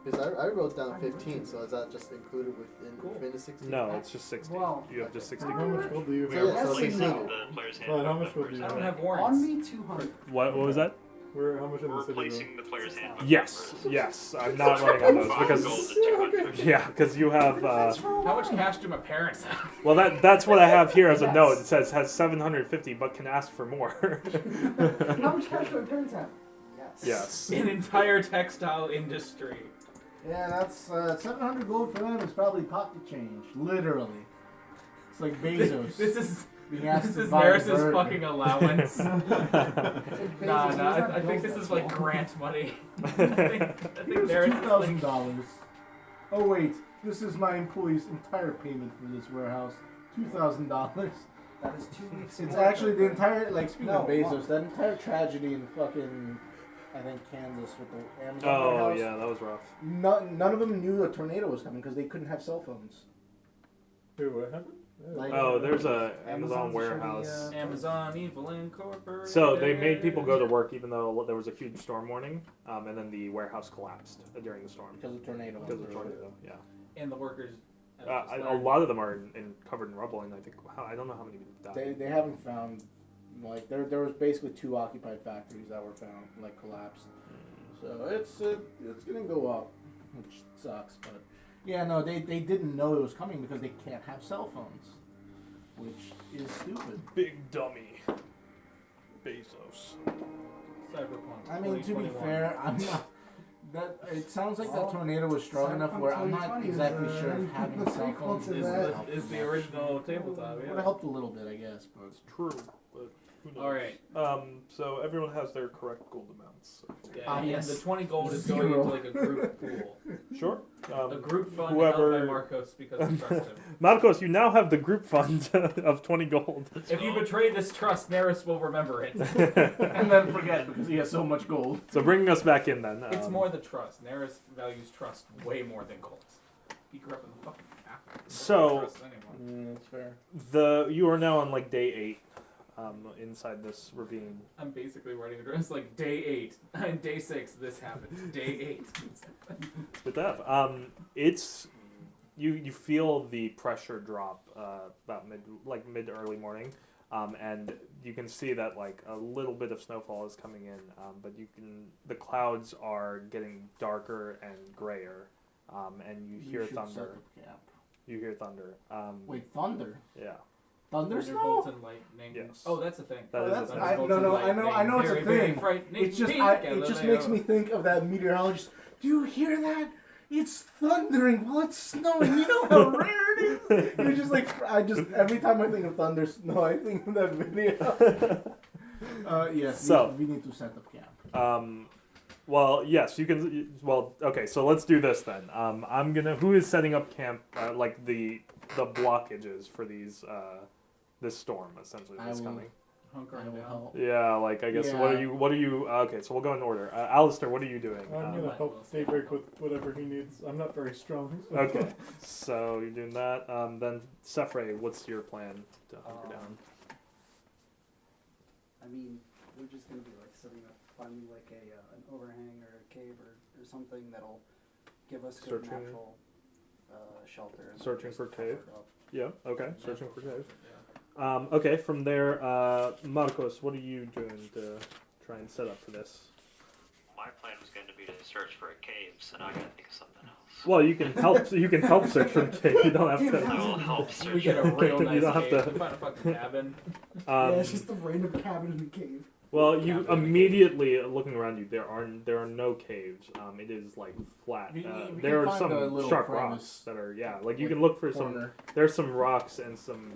Because I wrote down 15, so is that just included within the 16? No, it's just 60. Well, You have just 60 How gold. much gold do you We So are yeah, have? so replacing 16. the player's Well, handbook. how much gold do you I have? don't have On warrants. me, 200. What was that? Where? How much in We're the city? replacing the player's handbook. Yes, yes. I'm not running on those 5 because gold to 200. yeah, because you have. How much cash do my parents have? Well, that's what I have here as a Yes. note. It says has 750, but can ask for more. How much cash do my parents have? Yes. Yes. An entire textile industry. Yeah, that's 700 gold for them is probably pocket change. Literally. It's like Bezos. This is being asked this to is buy a Neris's bird. fucking allowance. It's like Bezos, Nah, he's nah. not I think built this that is like small. grant money. I think Here's Neris is like, $2,000. Oh wait, this is my employee's entire payment for this warehouse. $2,000. That is 2 weeks. It's of work. actually the entire, like, speaking of No, Bezos, month. that entire tragedy in fucking, I think, Kansas with the Amazon Oh warehouse. yeah, that was rough. None of them knew a tornado was coming because they couldn't have cell phones. Wait, what happened? Like- Oh, there's a Amazon Amazon's warehouse. shitty, Amazon Evil Incorporated. So they made people go to work even though there was a huge storm warning, and then the warehouse collapsed during the storm Because of tornado. because of the tornado. Yeah, And the workers. a lot of them are covered in rubble, and I think I don't know how many died. They haven't found, like, there was basically 2 occupied factories that were found, like, collapsed. So it's gonna go up, which sucks, but yeah, no, they didn't know it was coming because they can't have cell phones, which is stupid. Big dummy, Bezos. Cyberpunk. I mean, to be 2021. fair, I'm not. That it sounds like Well, that tornado was strong enough where I'm not 2020 is, exactly sure if having cell phones to Is that. would help the, is them the much. original tabletop, Would yeah. have helped a little bit, I guess, but It's true, but who knows? All right. So everyone has their correct gold amounts. Yeah, and yes. the 20 gold is going Zero. into like a group pool. Sure. A group fund whoever- held by Marcos because we trust him. Marcos, you now have the group fund of 20 gold. If you betray this trust, Neris will remember it. and then forget because he has so much gold. So bringing us back in then. It's more the trust. Neris values trust way more than gold. He grew up in the fucking Africa. He doesn't So- trust anyone. That's fair. You are now on like day 8, inside this ravine. I'm basically writing the it's like day 8. And day 6, this happens. Day 8. It's good to have. It's you feel the pressure drop about mid early morning, and you can see that like a little bit of snowfall is coming in, but the clouds are getting darker and grayer, and you hear should set thunder. up camp. You hear thunder. Wait, thunder? Yeah. Thunder Thunderbolts snow? and lightning. Yes. Oh, that's a thing. That Oh, is that's- a thing. I- no, no, I know it's a Very, very thing. frightening. It's just Me, it just makes me Galileo. think of that meteorologist. Do you hear that? It's thundering while it's snowing. You know how rare it is. You're just like every time I think of thunder snow, I think of that video. Yes. So- we need to set up camp. Well, yes, you can. Well, okay, so let's do this then. Who is setting up camp? Like the blockages for these this storm essentially I that's will- coming. I Hunkering will down. help. Yeah, like I guess Yeah. what are you? Okay, so we'll go in order. Alistair, what are you doing? I'm gonna help Daybreak with whatever he needs. I'm not very strong. So. Okay, so you're doing that. Then Sefre, what's your plan to hunker down? I mean, we're just gonna be like setting up, finding like an overhang or a cave or something that'll give us good Searching. natural shelter. and Searching just for cover cave. it up. Yeah. Okay. Searching for Natural cave. Yeah. Okay. From there, Marcos, what are you doing to try and set up for this? My plan was going to be to search for a cave, so now I gotta think of something else. Well, you can help. You can help search for the cave. You don't have I will to. help We search get a for real You nice don't have cave. to- We find a fucking cabin. Yeah, it's just a random cabin in the cave. Well, Cabin you in the immediately looking around you. There are no caves. It is like flat. We There can are find a some little sharp crevice, rocks that are like you like, can look for some. Corner. There's some rocks and some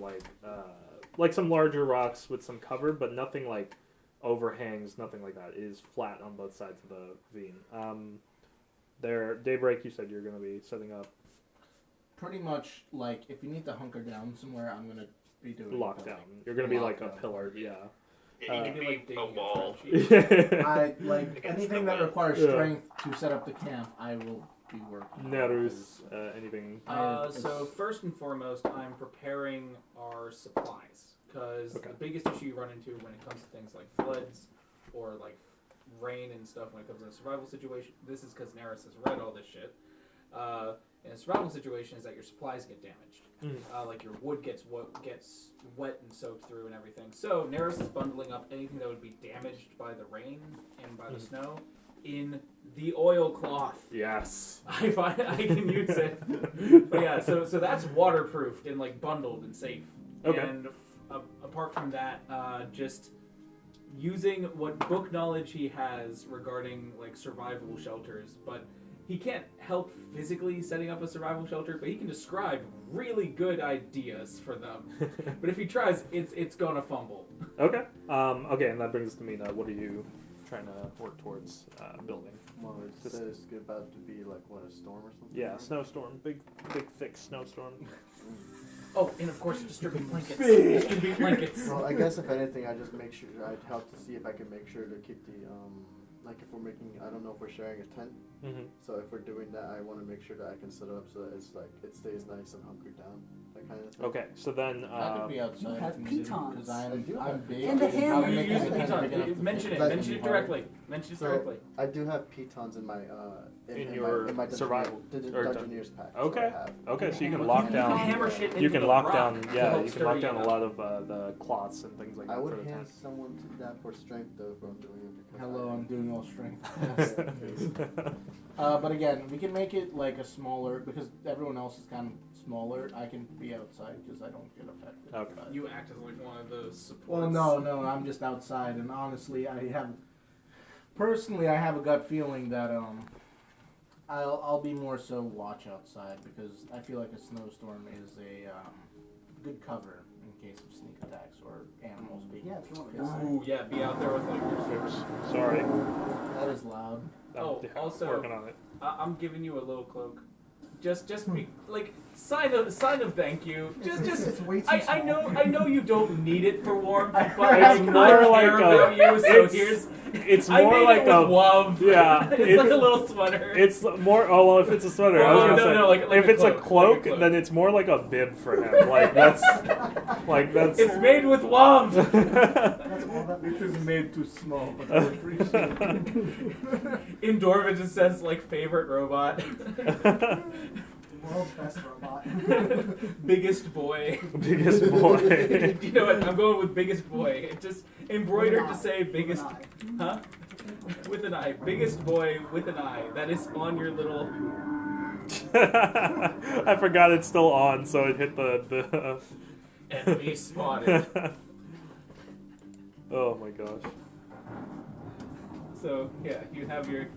like some larger rocks with some cover, but nothing like overhangs, nothing like that. It is flat on both sides of the ravine. There, Daybreak, you said you're going to be setting up Pretty much, like, if you need to hunker down somewhere, I'm gonna be doing lockdown. You're going to be like a Lockdown. pillar, yeah. Yeah, you Maybe can like be digging a wall. trench. I like Against anything the that wind. requires Yeah. strength to set up the camp. I will be working. Nerus, anything? So first and foremost, I'm preparing our supplies because Okay. the biggest issue you run into when it comes to things like floods or like rain and stuff when it comes to a survival situation. This is because Neris has read all this shit. In a survival situation, is that your supplies get damaged. Like your wood gets wet and soaked through and everything. So Neris is bundling up anything that would be damaged by the rain and by the snow in the oilcloth. Yes. I find I can use it. But yeah, so that's waterproofed and like bundled and safe. Okay. And apart from that, just using what book knowledge he has regarding like survival shelters, but he can't help physically setting up a survival shelter, but he can describe really good ideas for them. But if he tries, it's gonna fumble. Okay. Okay, and that brings us to Mina. What are you trying to work towards building? Well, it Just- says it's about to be like what, a storm or something? Yeah, right? snowstorm. Big, thick snowstorm. Oh, and of course distribute blankets. Distribute blankets. Well, I guess if anything, I just make sure I'd help to see if I can make sure to keep the like if we're making, I don't know if we're sharing a tent. Mm-hmm. So if we're doing that, I want to make sure that I can set it up so that it's like it stays nice and hunkered down, that kind of thing. Okay, so then I could be outside. you have if needed, pitons. because I do I'm have big. And a hammer. Probably You make use the the tent piton. big enough to Mention fit it. in Mention the it hard. directly. Mention it So- directly. I do have pitons in my In your my survival or Dungeoneer's pack. so I Okay. have. Okay, so you can But lock you can down. hammer shit You into can the lock rock down. to Yeah, help you can lock sturdy down a it lot up. of the cloths and things like that. I would for the hand tent. someone to that for strength though if I'm doing it. Because Hello, I, I'm doing all strength. But again, we can make it like a smaller, because everyone else is kind of smaller. I can be outside because I don't get affected. Okay. by it. You act as like one of those supports. Well, no, I'm just outside, and honestly, I have a gut feeling that I'll be more so watch outside because I feel like a snowstorm is a good cover in case of sneak attacks or animals being. Yeah, if you want to pissed. die. Ooh, yeah, be out there with like your Oops, sorry. That is loud. Oh, Yeah, also- working on it. I'm giving you a little cloak. Just be like sign of thank you. It's way too I small. know you don't need it for warmth, but It's I more care like about a- you. So it's- here's It's I more made like it with a. love. Yeah, it's like a little sweater. It's more. Oh well, if it's a sweater, I was Oh, gonna no, say. no, like if a it's cloak, a like a cloak, cloak. then it's more like a bib for him. Like that's. It's made with love. That's all that It is matters. made too small, but I appreciate it. In Dwarven it just says like favorite robot. World's best robot. Biggest boy. Biggest boy. You know what? I'm going with biggest boy. It just embroidered to say biggest, With an eye. huh? With an eye. Biggest boy with an eye. That is on your little. I forgot it's still on, so it hit the. Enemy spotted. Oh my gosh. So yeah, you have your.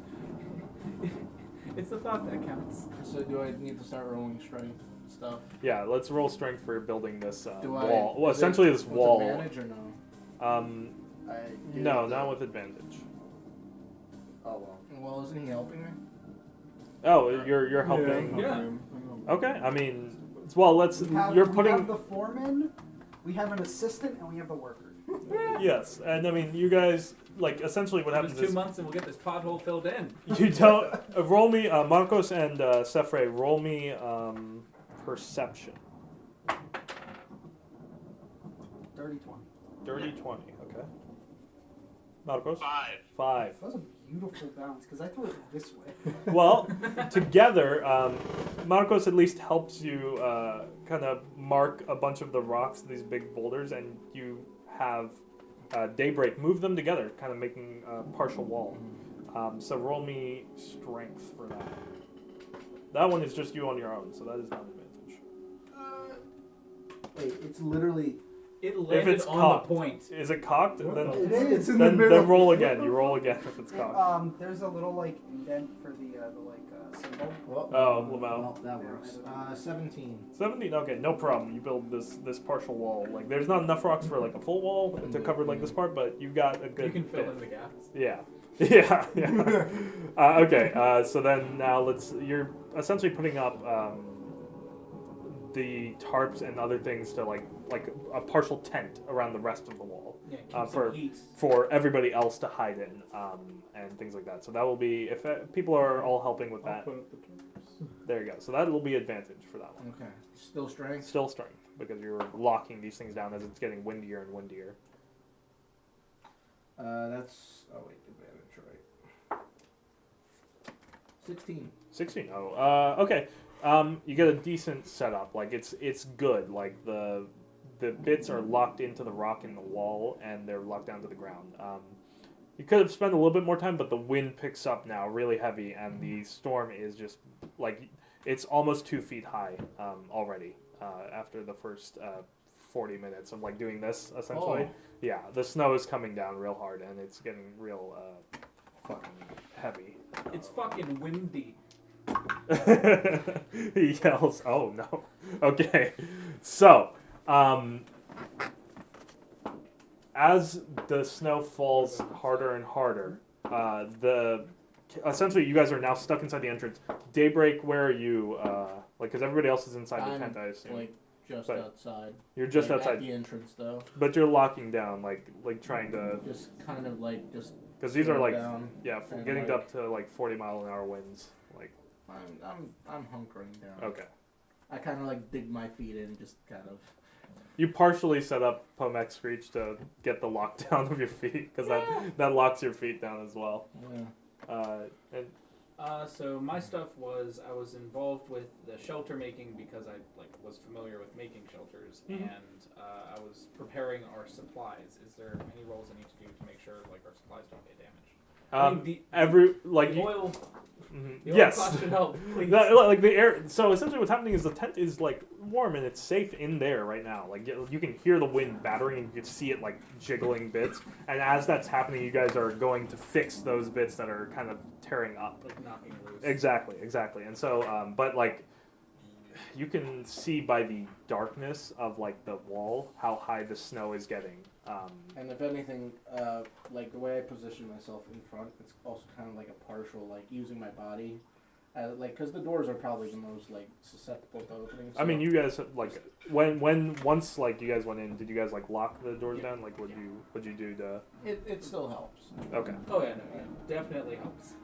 It's the thought that counts. So do I need to start rolling strength stuff? Yeah, let's roll strength for building this Do wall. I? Well, is it essentially this with wall. advantage or no? I give No, it not the- with advantage. Oh well. Well, isn't he helping me? Oh, you're helping. Yeah. Okay, I mean, well, let's. We have, You're we putting. have the foreman, we have an assistant, and we have the worker. Yes, and I mean, you guys like essentially what happens Just 2 is months and we'll get this pothole filled in. you don't roll me Marcos and Sefre. Roll me perception. Dirty 20. Dirty 20. Okay. Marcos? 5. 5. That was a beautiful balance because I threw it this way. Well, together, Marcos at least helps you kind of mark a bunch of the rocks, these big boulders, and you have Daybreak move them together, kind of making a partial wall. So roll me strength for that. That one is just you on your own, so that is not an advantage. Wait, it's literally. It landed it's on cocked. the point. Is it cocked? Then, It is. It's in the then, middle. then roll again. You roll again if it's cocked. There's a little like indent for the symbol. Oh, Lamau. Well, that works. 17. 17. Okay, no problem. You build this partial wall. Like, there's not enough rocks for like a full wall to cover like this part, but you got a good. You can fill bit. in the gaps. Yeah. Yeah. Okay. So then now you're essentially putting up the tarps and other things to like a partial tent around the rest of the wall. Yeah, keep for some heat. for everybody else to hide in and things like that. So that will be if people are all helping with I'll that. put up the tarps. There you go. So that will be advantage for that one. Okay. Still strength? Still strength because you're locking these things down as it's getting windier and windier. That's. Oh, wait, advantage, right. 16. 16. Oh, okay. You get a decent setup. Like it's good. Like the bits are locked into the rock in the wall and they're locked down to the ground. You could have spent a little bit more time, but the wind picks up now really heavy, and the storm is just like it's almost 2 feet high already after the first 40 minutes of like doing this essentially. Oh. Yeah, the snow is coming down real hard and it's getting real fucking heavy. It's fucking windy. He yells, "Oh no!" Okay, so as the snow falls harder and harder, essentially you guys are now stuck inside the entrance. Daybreak, where are you? Because everybody else is inside the tent, I assume. Like just But outside. You're just Like, outside, At the entrance, though. but you're locking down, like trying to, Just kind of like just. because these are slow like down. and, getting like- up to like 40-mile-an-hour winds. Like I'm hunkering down. okay. I kind of like dig my feet in, just kind of. You partially set up Pomex Screech to get the lockdown of your feet, because that locks your feet down as well. Yeah. And So my stuff was I was involved with the shelter making because I was familiar with making shelters, Mhm. and I was preparing our supplies. Is there any roles I need to do to make sure our supplies don't get damaged? I mean, the oil. Mhm. The oil Yes. cost should help, please. Like the air. So essentially, what's happening is the tent is like warm and it's safe in there right now. Like you can hear the wind battering and you can see it like jiggling bits. And as that's happening, you guys are going to fix those bits that are kind of tearing up. Like knocking loose. Exactly. And so, but like, you can see by the darkness of like the wall how high the snow is getting. And if anything, like the way I position myself in front, it's also kind of like a partial, like using my body, like because the doors are probably the most like susceptible to opening. I mean, you guys like once like you guys went in, did you guys like lock the doors Yeah. down? Like, what'd you do to? It still helps. Okay. Oh yeah, no, yeah, definitely helps.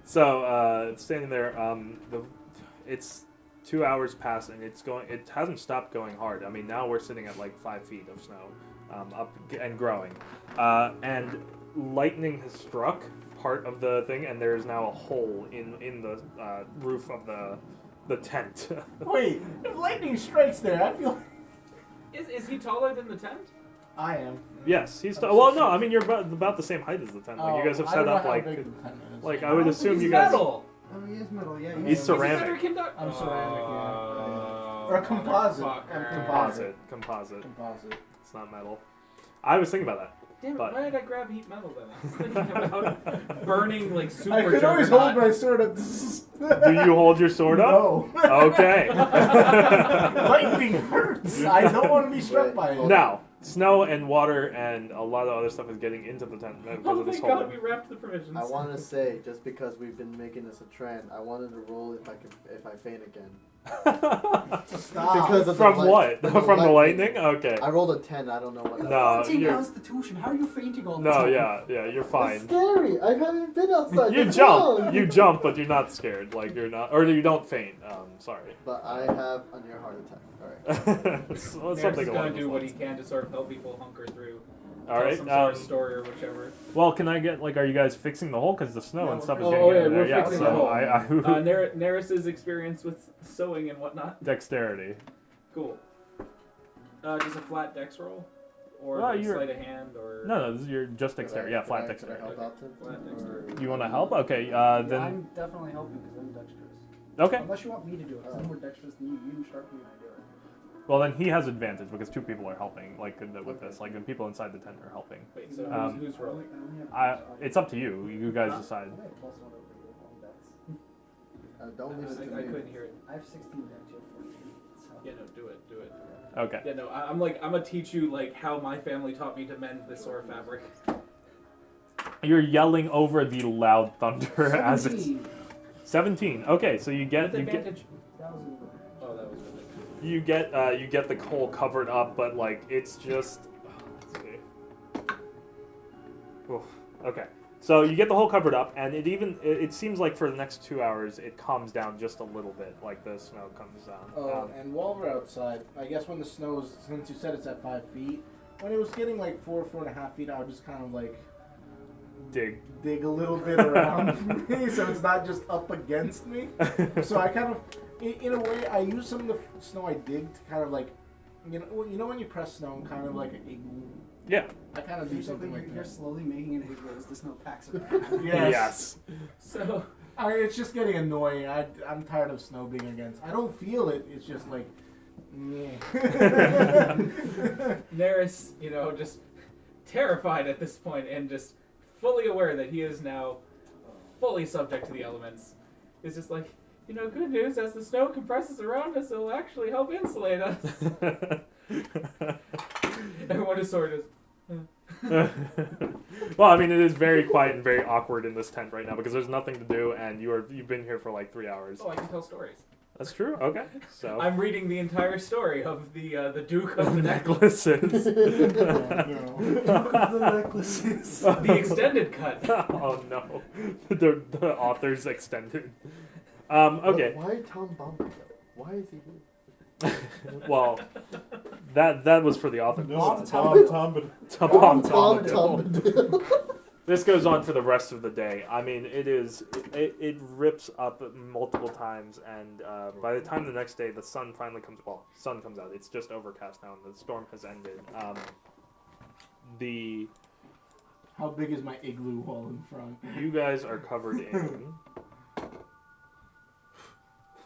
So standing there, it's 2 hours past and it hasn't stopped going hard. I mean, now we're sitting at like 5 feet of snow, up and growing, and lightning has struck part of the thing, and there is now a hole in the roof of the tent. Wait, if lightning strikes there, I feel. Is he taller than the tent? I am. Yes, he's well. No, I mean you're about the same height as the tent. Like you guys have I set don't know up how like big the tent is. like I would assume He's you guys. metal. Oh, he is metal, yeah. He's Is ceramic. he conduct- I'm ceramic, Oh, Or a composite. motherfucker. Composite. Composite. It's not metal. I was thinking about that. Damn it, But- why did I grab heat metal then? I was thinking about burning like super I could always hold my sword up. Do you hold your sword up? No. Okay. Lightning hurts. I don't want to be struck by it. Now, snow and water and a lot of other stuff is getting into the tent because Oh, of this thank hole. God we wrapped the provisions. I want to say, just because we've been making this a trend, I wanted to roll if I faint again. Stop. Because of From the what? the From the lightning? Okay. I rolled a 10. I don't know what. No, 14 you're- Constitution. How are you fainting all the No, time? yeah, you're It's fine. scary. I haven't been outside. You this jump, long. you jump, but you're not scared. Like you're not, or you don't faint. Sorry. But I have a near heart attack. All right. Something Maris is along gonna those do what he lines. can to sort of help people hunker through. All right. Some sort of story or whichever. Well, can I get like? Are you guys fixing the hole? Because the snow Yeah, and we're stuff is fixing getting it. in Oh, there. yeah, we're fixing so the hole. I Neris's experience with sewing and whatnot. dexterity. Cool. Just a flat dex roll, or Well, like you're- sleight of hand, or No, this is your just dexterity. Yeah, flat Can I dexterity. help out to- Flat dexterity. or- You want to help? Okay. Yeah, Then I'm definitely helping because I'm dexterous. okay. Unless you want me to do it, because I'm more dexterous than you. You instruct me and I do it. Well, then he has advantage because 2 people are helping. Like with this, like the people inside the tent are helping. Wait, so Um, who's rolling? It's up to you. You guys decide. I have +1 over you on dex. Don't leave it to I me. couldn't hear it. I have 16 dex, you have 14. So. Yeah, no, do it. Okay. Yeah, no, I'm gonna teach you like how my family taught me to mend the sore fabric. You're yelling over the loud thunder as it's 17. 17. Okay, so you get With you get advantage. That was in Oh, that was with it. you get the hole covered up, but like it's just. Let's see. Oof. Okay, so you get the hole covered up, and it seems like for the next 2 hours it calms down just a little bit, like the snow comes down. Oh, and while we're outside, I guess when the snow is, since you said it's at 5 feet, when it was getting like 4.5 feet, I would just kind of like dig a little bit around me, so it's not just up against me. So I kind of, in a way, I use some of the snow I dig to kind of like, you know when you press snow and kind of like an igloo. Yeah. I kind of do something like You're that. slowly making an igloo as the snow packs around. Yes. So It's just getting annoying. I'm tired of snow being against. I don't feel it. It's just like, meh. Neris, just terrified at this point and just fully aware that he is now fully subject to the elements, is just like, good news, as the snow compresses around us, it'll actually help insulate us. Everyone is sort of... Well, I mean, it is very quiet and very awkward in this tent right now because there's nothing to do, and you've been here for like 3 hours. Oh, I can tell stories. That's true. Okay, so I'm reading the entire story of the Duke of the necklaces. The necklaces. The extended cut. Oh no, the author's extended. Okay. Why Tom Bombadil? Why is he here? Well, that was for the author. No, Tom, but Tom Bombadil. This goes on for the rest of the day. I mean, it rips up multiple times, and by the time the next day the sun finally comes. Well, sun comes out. It's just overcast now, and the storm has ended. How big is my igloo wall in front? You guys are covered in.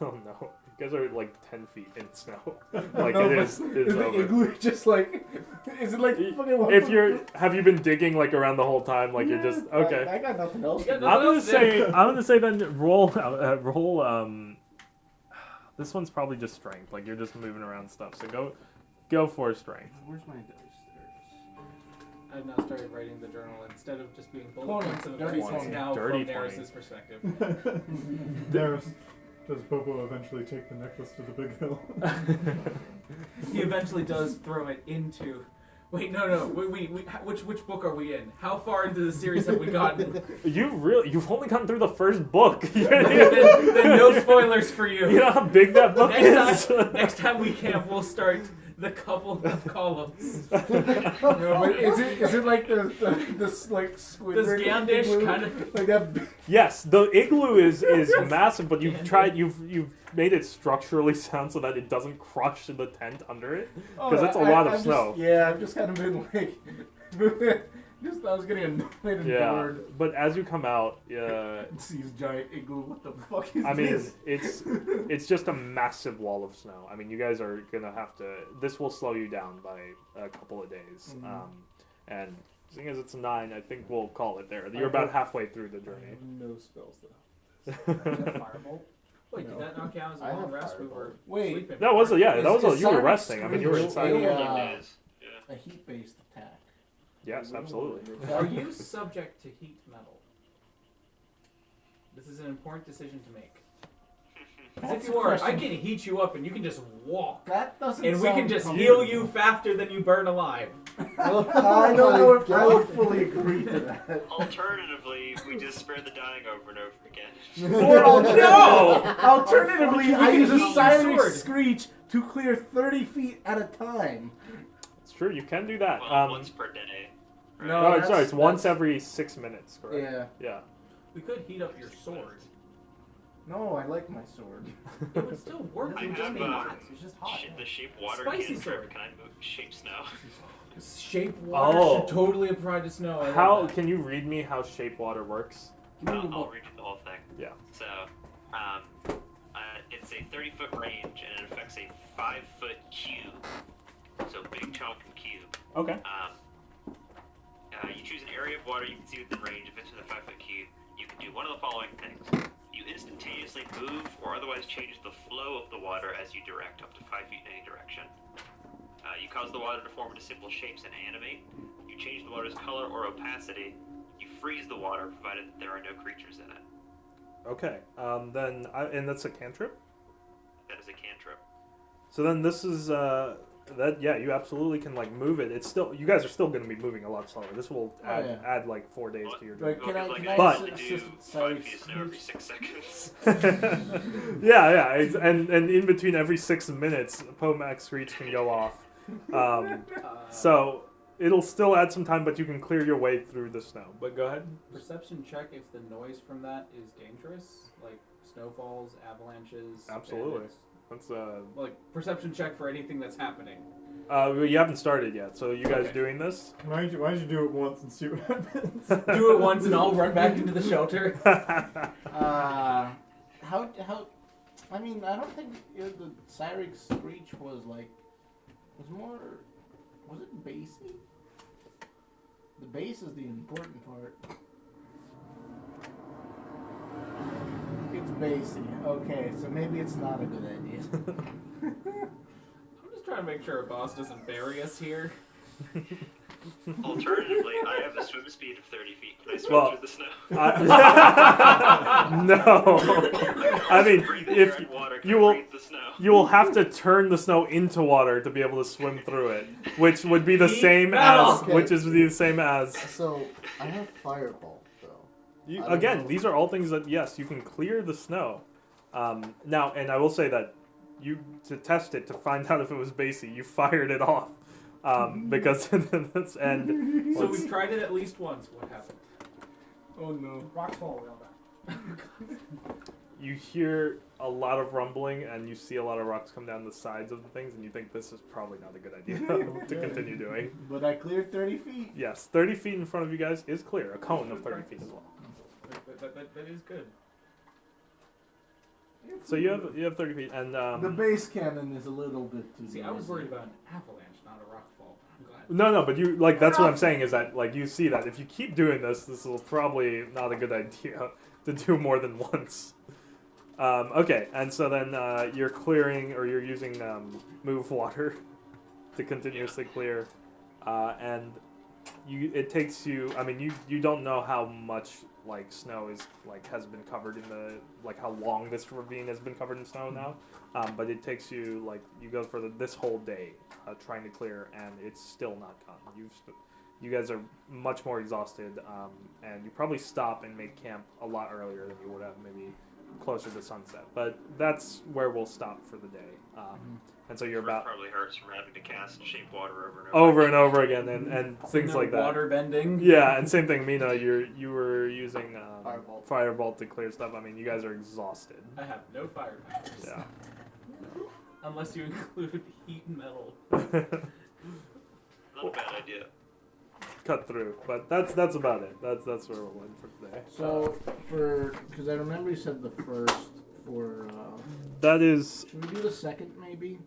Oh no. You guys are like 10 feet in snow. Like No, it but is the over. igloo just like? Is it like fucking? 1 foot? Have you been digging like around the whole time? Like you're just okay. I got nothing else. You got to do. nothing I'm gonna say then roll. This one's probably just strength. Like you're just moving around stuff. So go for strength. Where's my dice? I've now started writing the journal instead of just being bullet 20, points of dirty events. It's 20. now Dirty from 20. Neris's perspective. does Bobo eventually take the necklace to the big hill? He eventually does throw it into. Wait, no. Which book are we in? How far into the series have we gotten? You've only gotten through the first book. then no spoilers for you. You know how big that book is. Next time we camp, we'll start the couple of columns. No, but is it like this like squid? This ring Gandish igloo? kind of. like that. Big, Yes, the igloo is massive, but you've made it structurally sound so that it doesn't crush the tent under it. Because that's a lot of snow. I've just kind of been like, I was getting annoyed and Yeah, bored. but as you come out, Sees giant igloo. What the fuck is I mean, this? it's just a massive wall of snow. I mean, you guys are gonna have to. This will slow you down by a couple of days. And seeing as it's 9, I think we'll call it there. You're about halfway through the journey. No spells though. Firebolt. Wait, did that not count as a I long have rest? We Firebolt. were Wait. sleeping. That was you were Sonic resting. I mean, you were Screech inside. a, Yeah. a heat-based attack. Yes, absolutely. Are you subject to heat metal? This is an important decision to make. 'Cause That's if you a are, I question. can heat you up and you can just walk. That doesn't. And we can sound just comfortable. heal you faster than you burn alive. I don't know if I would fully agree to that. Alternatively, we just spread the dying over and over again. Alternatively, I use a Sword. silent screech to clear 30 feet at a time. It's true. You can do that. Well, once per day. right? No, Oh, that's- sorry, it's once that's- every 6 minutes, correct? Yeah. Yeah. We could heat up your sword. No, I like my sword. It would still work. I It would just have, be hot. It's just hot. The shape water Spicy cantrip. sword. Can I move shape snow? Shape water Oh. should totally apply to snow. I love How that. can you read me how shape water works? Give me a I'll book. read you the whole thing. Yeah. So, it's a 30-foot range and it affects a 5-foot cube. So big chunk and cube. Okay. You choose an area of water you can see within range. If it's within a 5-foot cube, you can do one of the following things. You instantaneously move or otherwise change the flow of the water as you direct up to 5 feet in any direction. You cause the water to form into simple shapes and animate. You change the water's color or opacity. You freeze the water, provided that there are no creatures in it. Okay. And that's a cantrip? That is a cantrip. So then this is you absolutely can like move it. It's still you guys are still going to be moving a lot slower. This will add like 4 days to your Right, journey. can I But- do assist 5 feet of snow every 6 seconds. and in between every 6 minutes, Pomac Screech can go off. So it'll still add some time, but you can clear your way through the snow. But go ahead. Perception check if the noise from that is dangerous, like snowfalls, avalanches. Absolutely. bandits. That's Like perception check for anything that's happening. well, you haven't started yet. So you guys Okay. doing this? Why don't you do it once and see what happens? Do it once and I'll run back into the shelter. How? I mean, I don't think the Cyric Screech was it bassy? The bass is the important part. It's bassy. Okay, so maybe it's not a good idea. I'm just trying to make sure our boss doesn't bury us here. Alternatively, I have the swim speed of 30 feet. Can I swim Well, through the snow? No. I mean, Breathe in if direct water, can you I will- breathe the snow? you will have to turn the snow into water to be able to swim through it, which would be the same as, Okay. which is the same as. So I have fireball though. You, I don't again, know. these are all things that yes, you can clear the snow. Now, and I will say that you to test it to find out if it was bassy, you fired it off because that's and So we've tried it at least once. What happened? Oh no. Rocks fall, we all die. you hear a lot of rumbling and you see a lot of rocks come down the sides of the things, and you think this is probably not a good idea to continue doing. But I cleared 30 feet. Yes, 30 feet in front of you guys is clear. A cone of 30 feet as well. That is good. So you have 30 feet, and The base cannon is a little bit too. See, I was noisy. worried about an avalanche, not a rock fall. I'm glad. no, but you like that's what I'm saying is that like you see that if you keep doing this will probably not a good idea to do more than once. Okay, and so then you're clearing or you're using move water to continuously clear, and it takes you. I mean, you don't know how much like snow is has been covered in the how long this ravine has been covered in snow now, but it takes you you go for this whole day trying to clear, and it's still not done. You guys are much more exhausted, and you probably stop and make camp a lot earlier than you would have maybe closer to sunset. But that's where we'll stop for the day. And so you're about Probably hurts from having to cast shape water over and over again, and things like that. Water bending. Yeah, and same thing, Mina. You were using Firebolt. Firebolt to clear stuff. I mean, you guys are exhausted. I have no fire powers. Yeah. Unless you include heat and metal. Not a bad idea. Cut through, but that's about it. That's where we'll end for today. So, because I remember you said the first for. That is. Should we do the second maybe?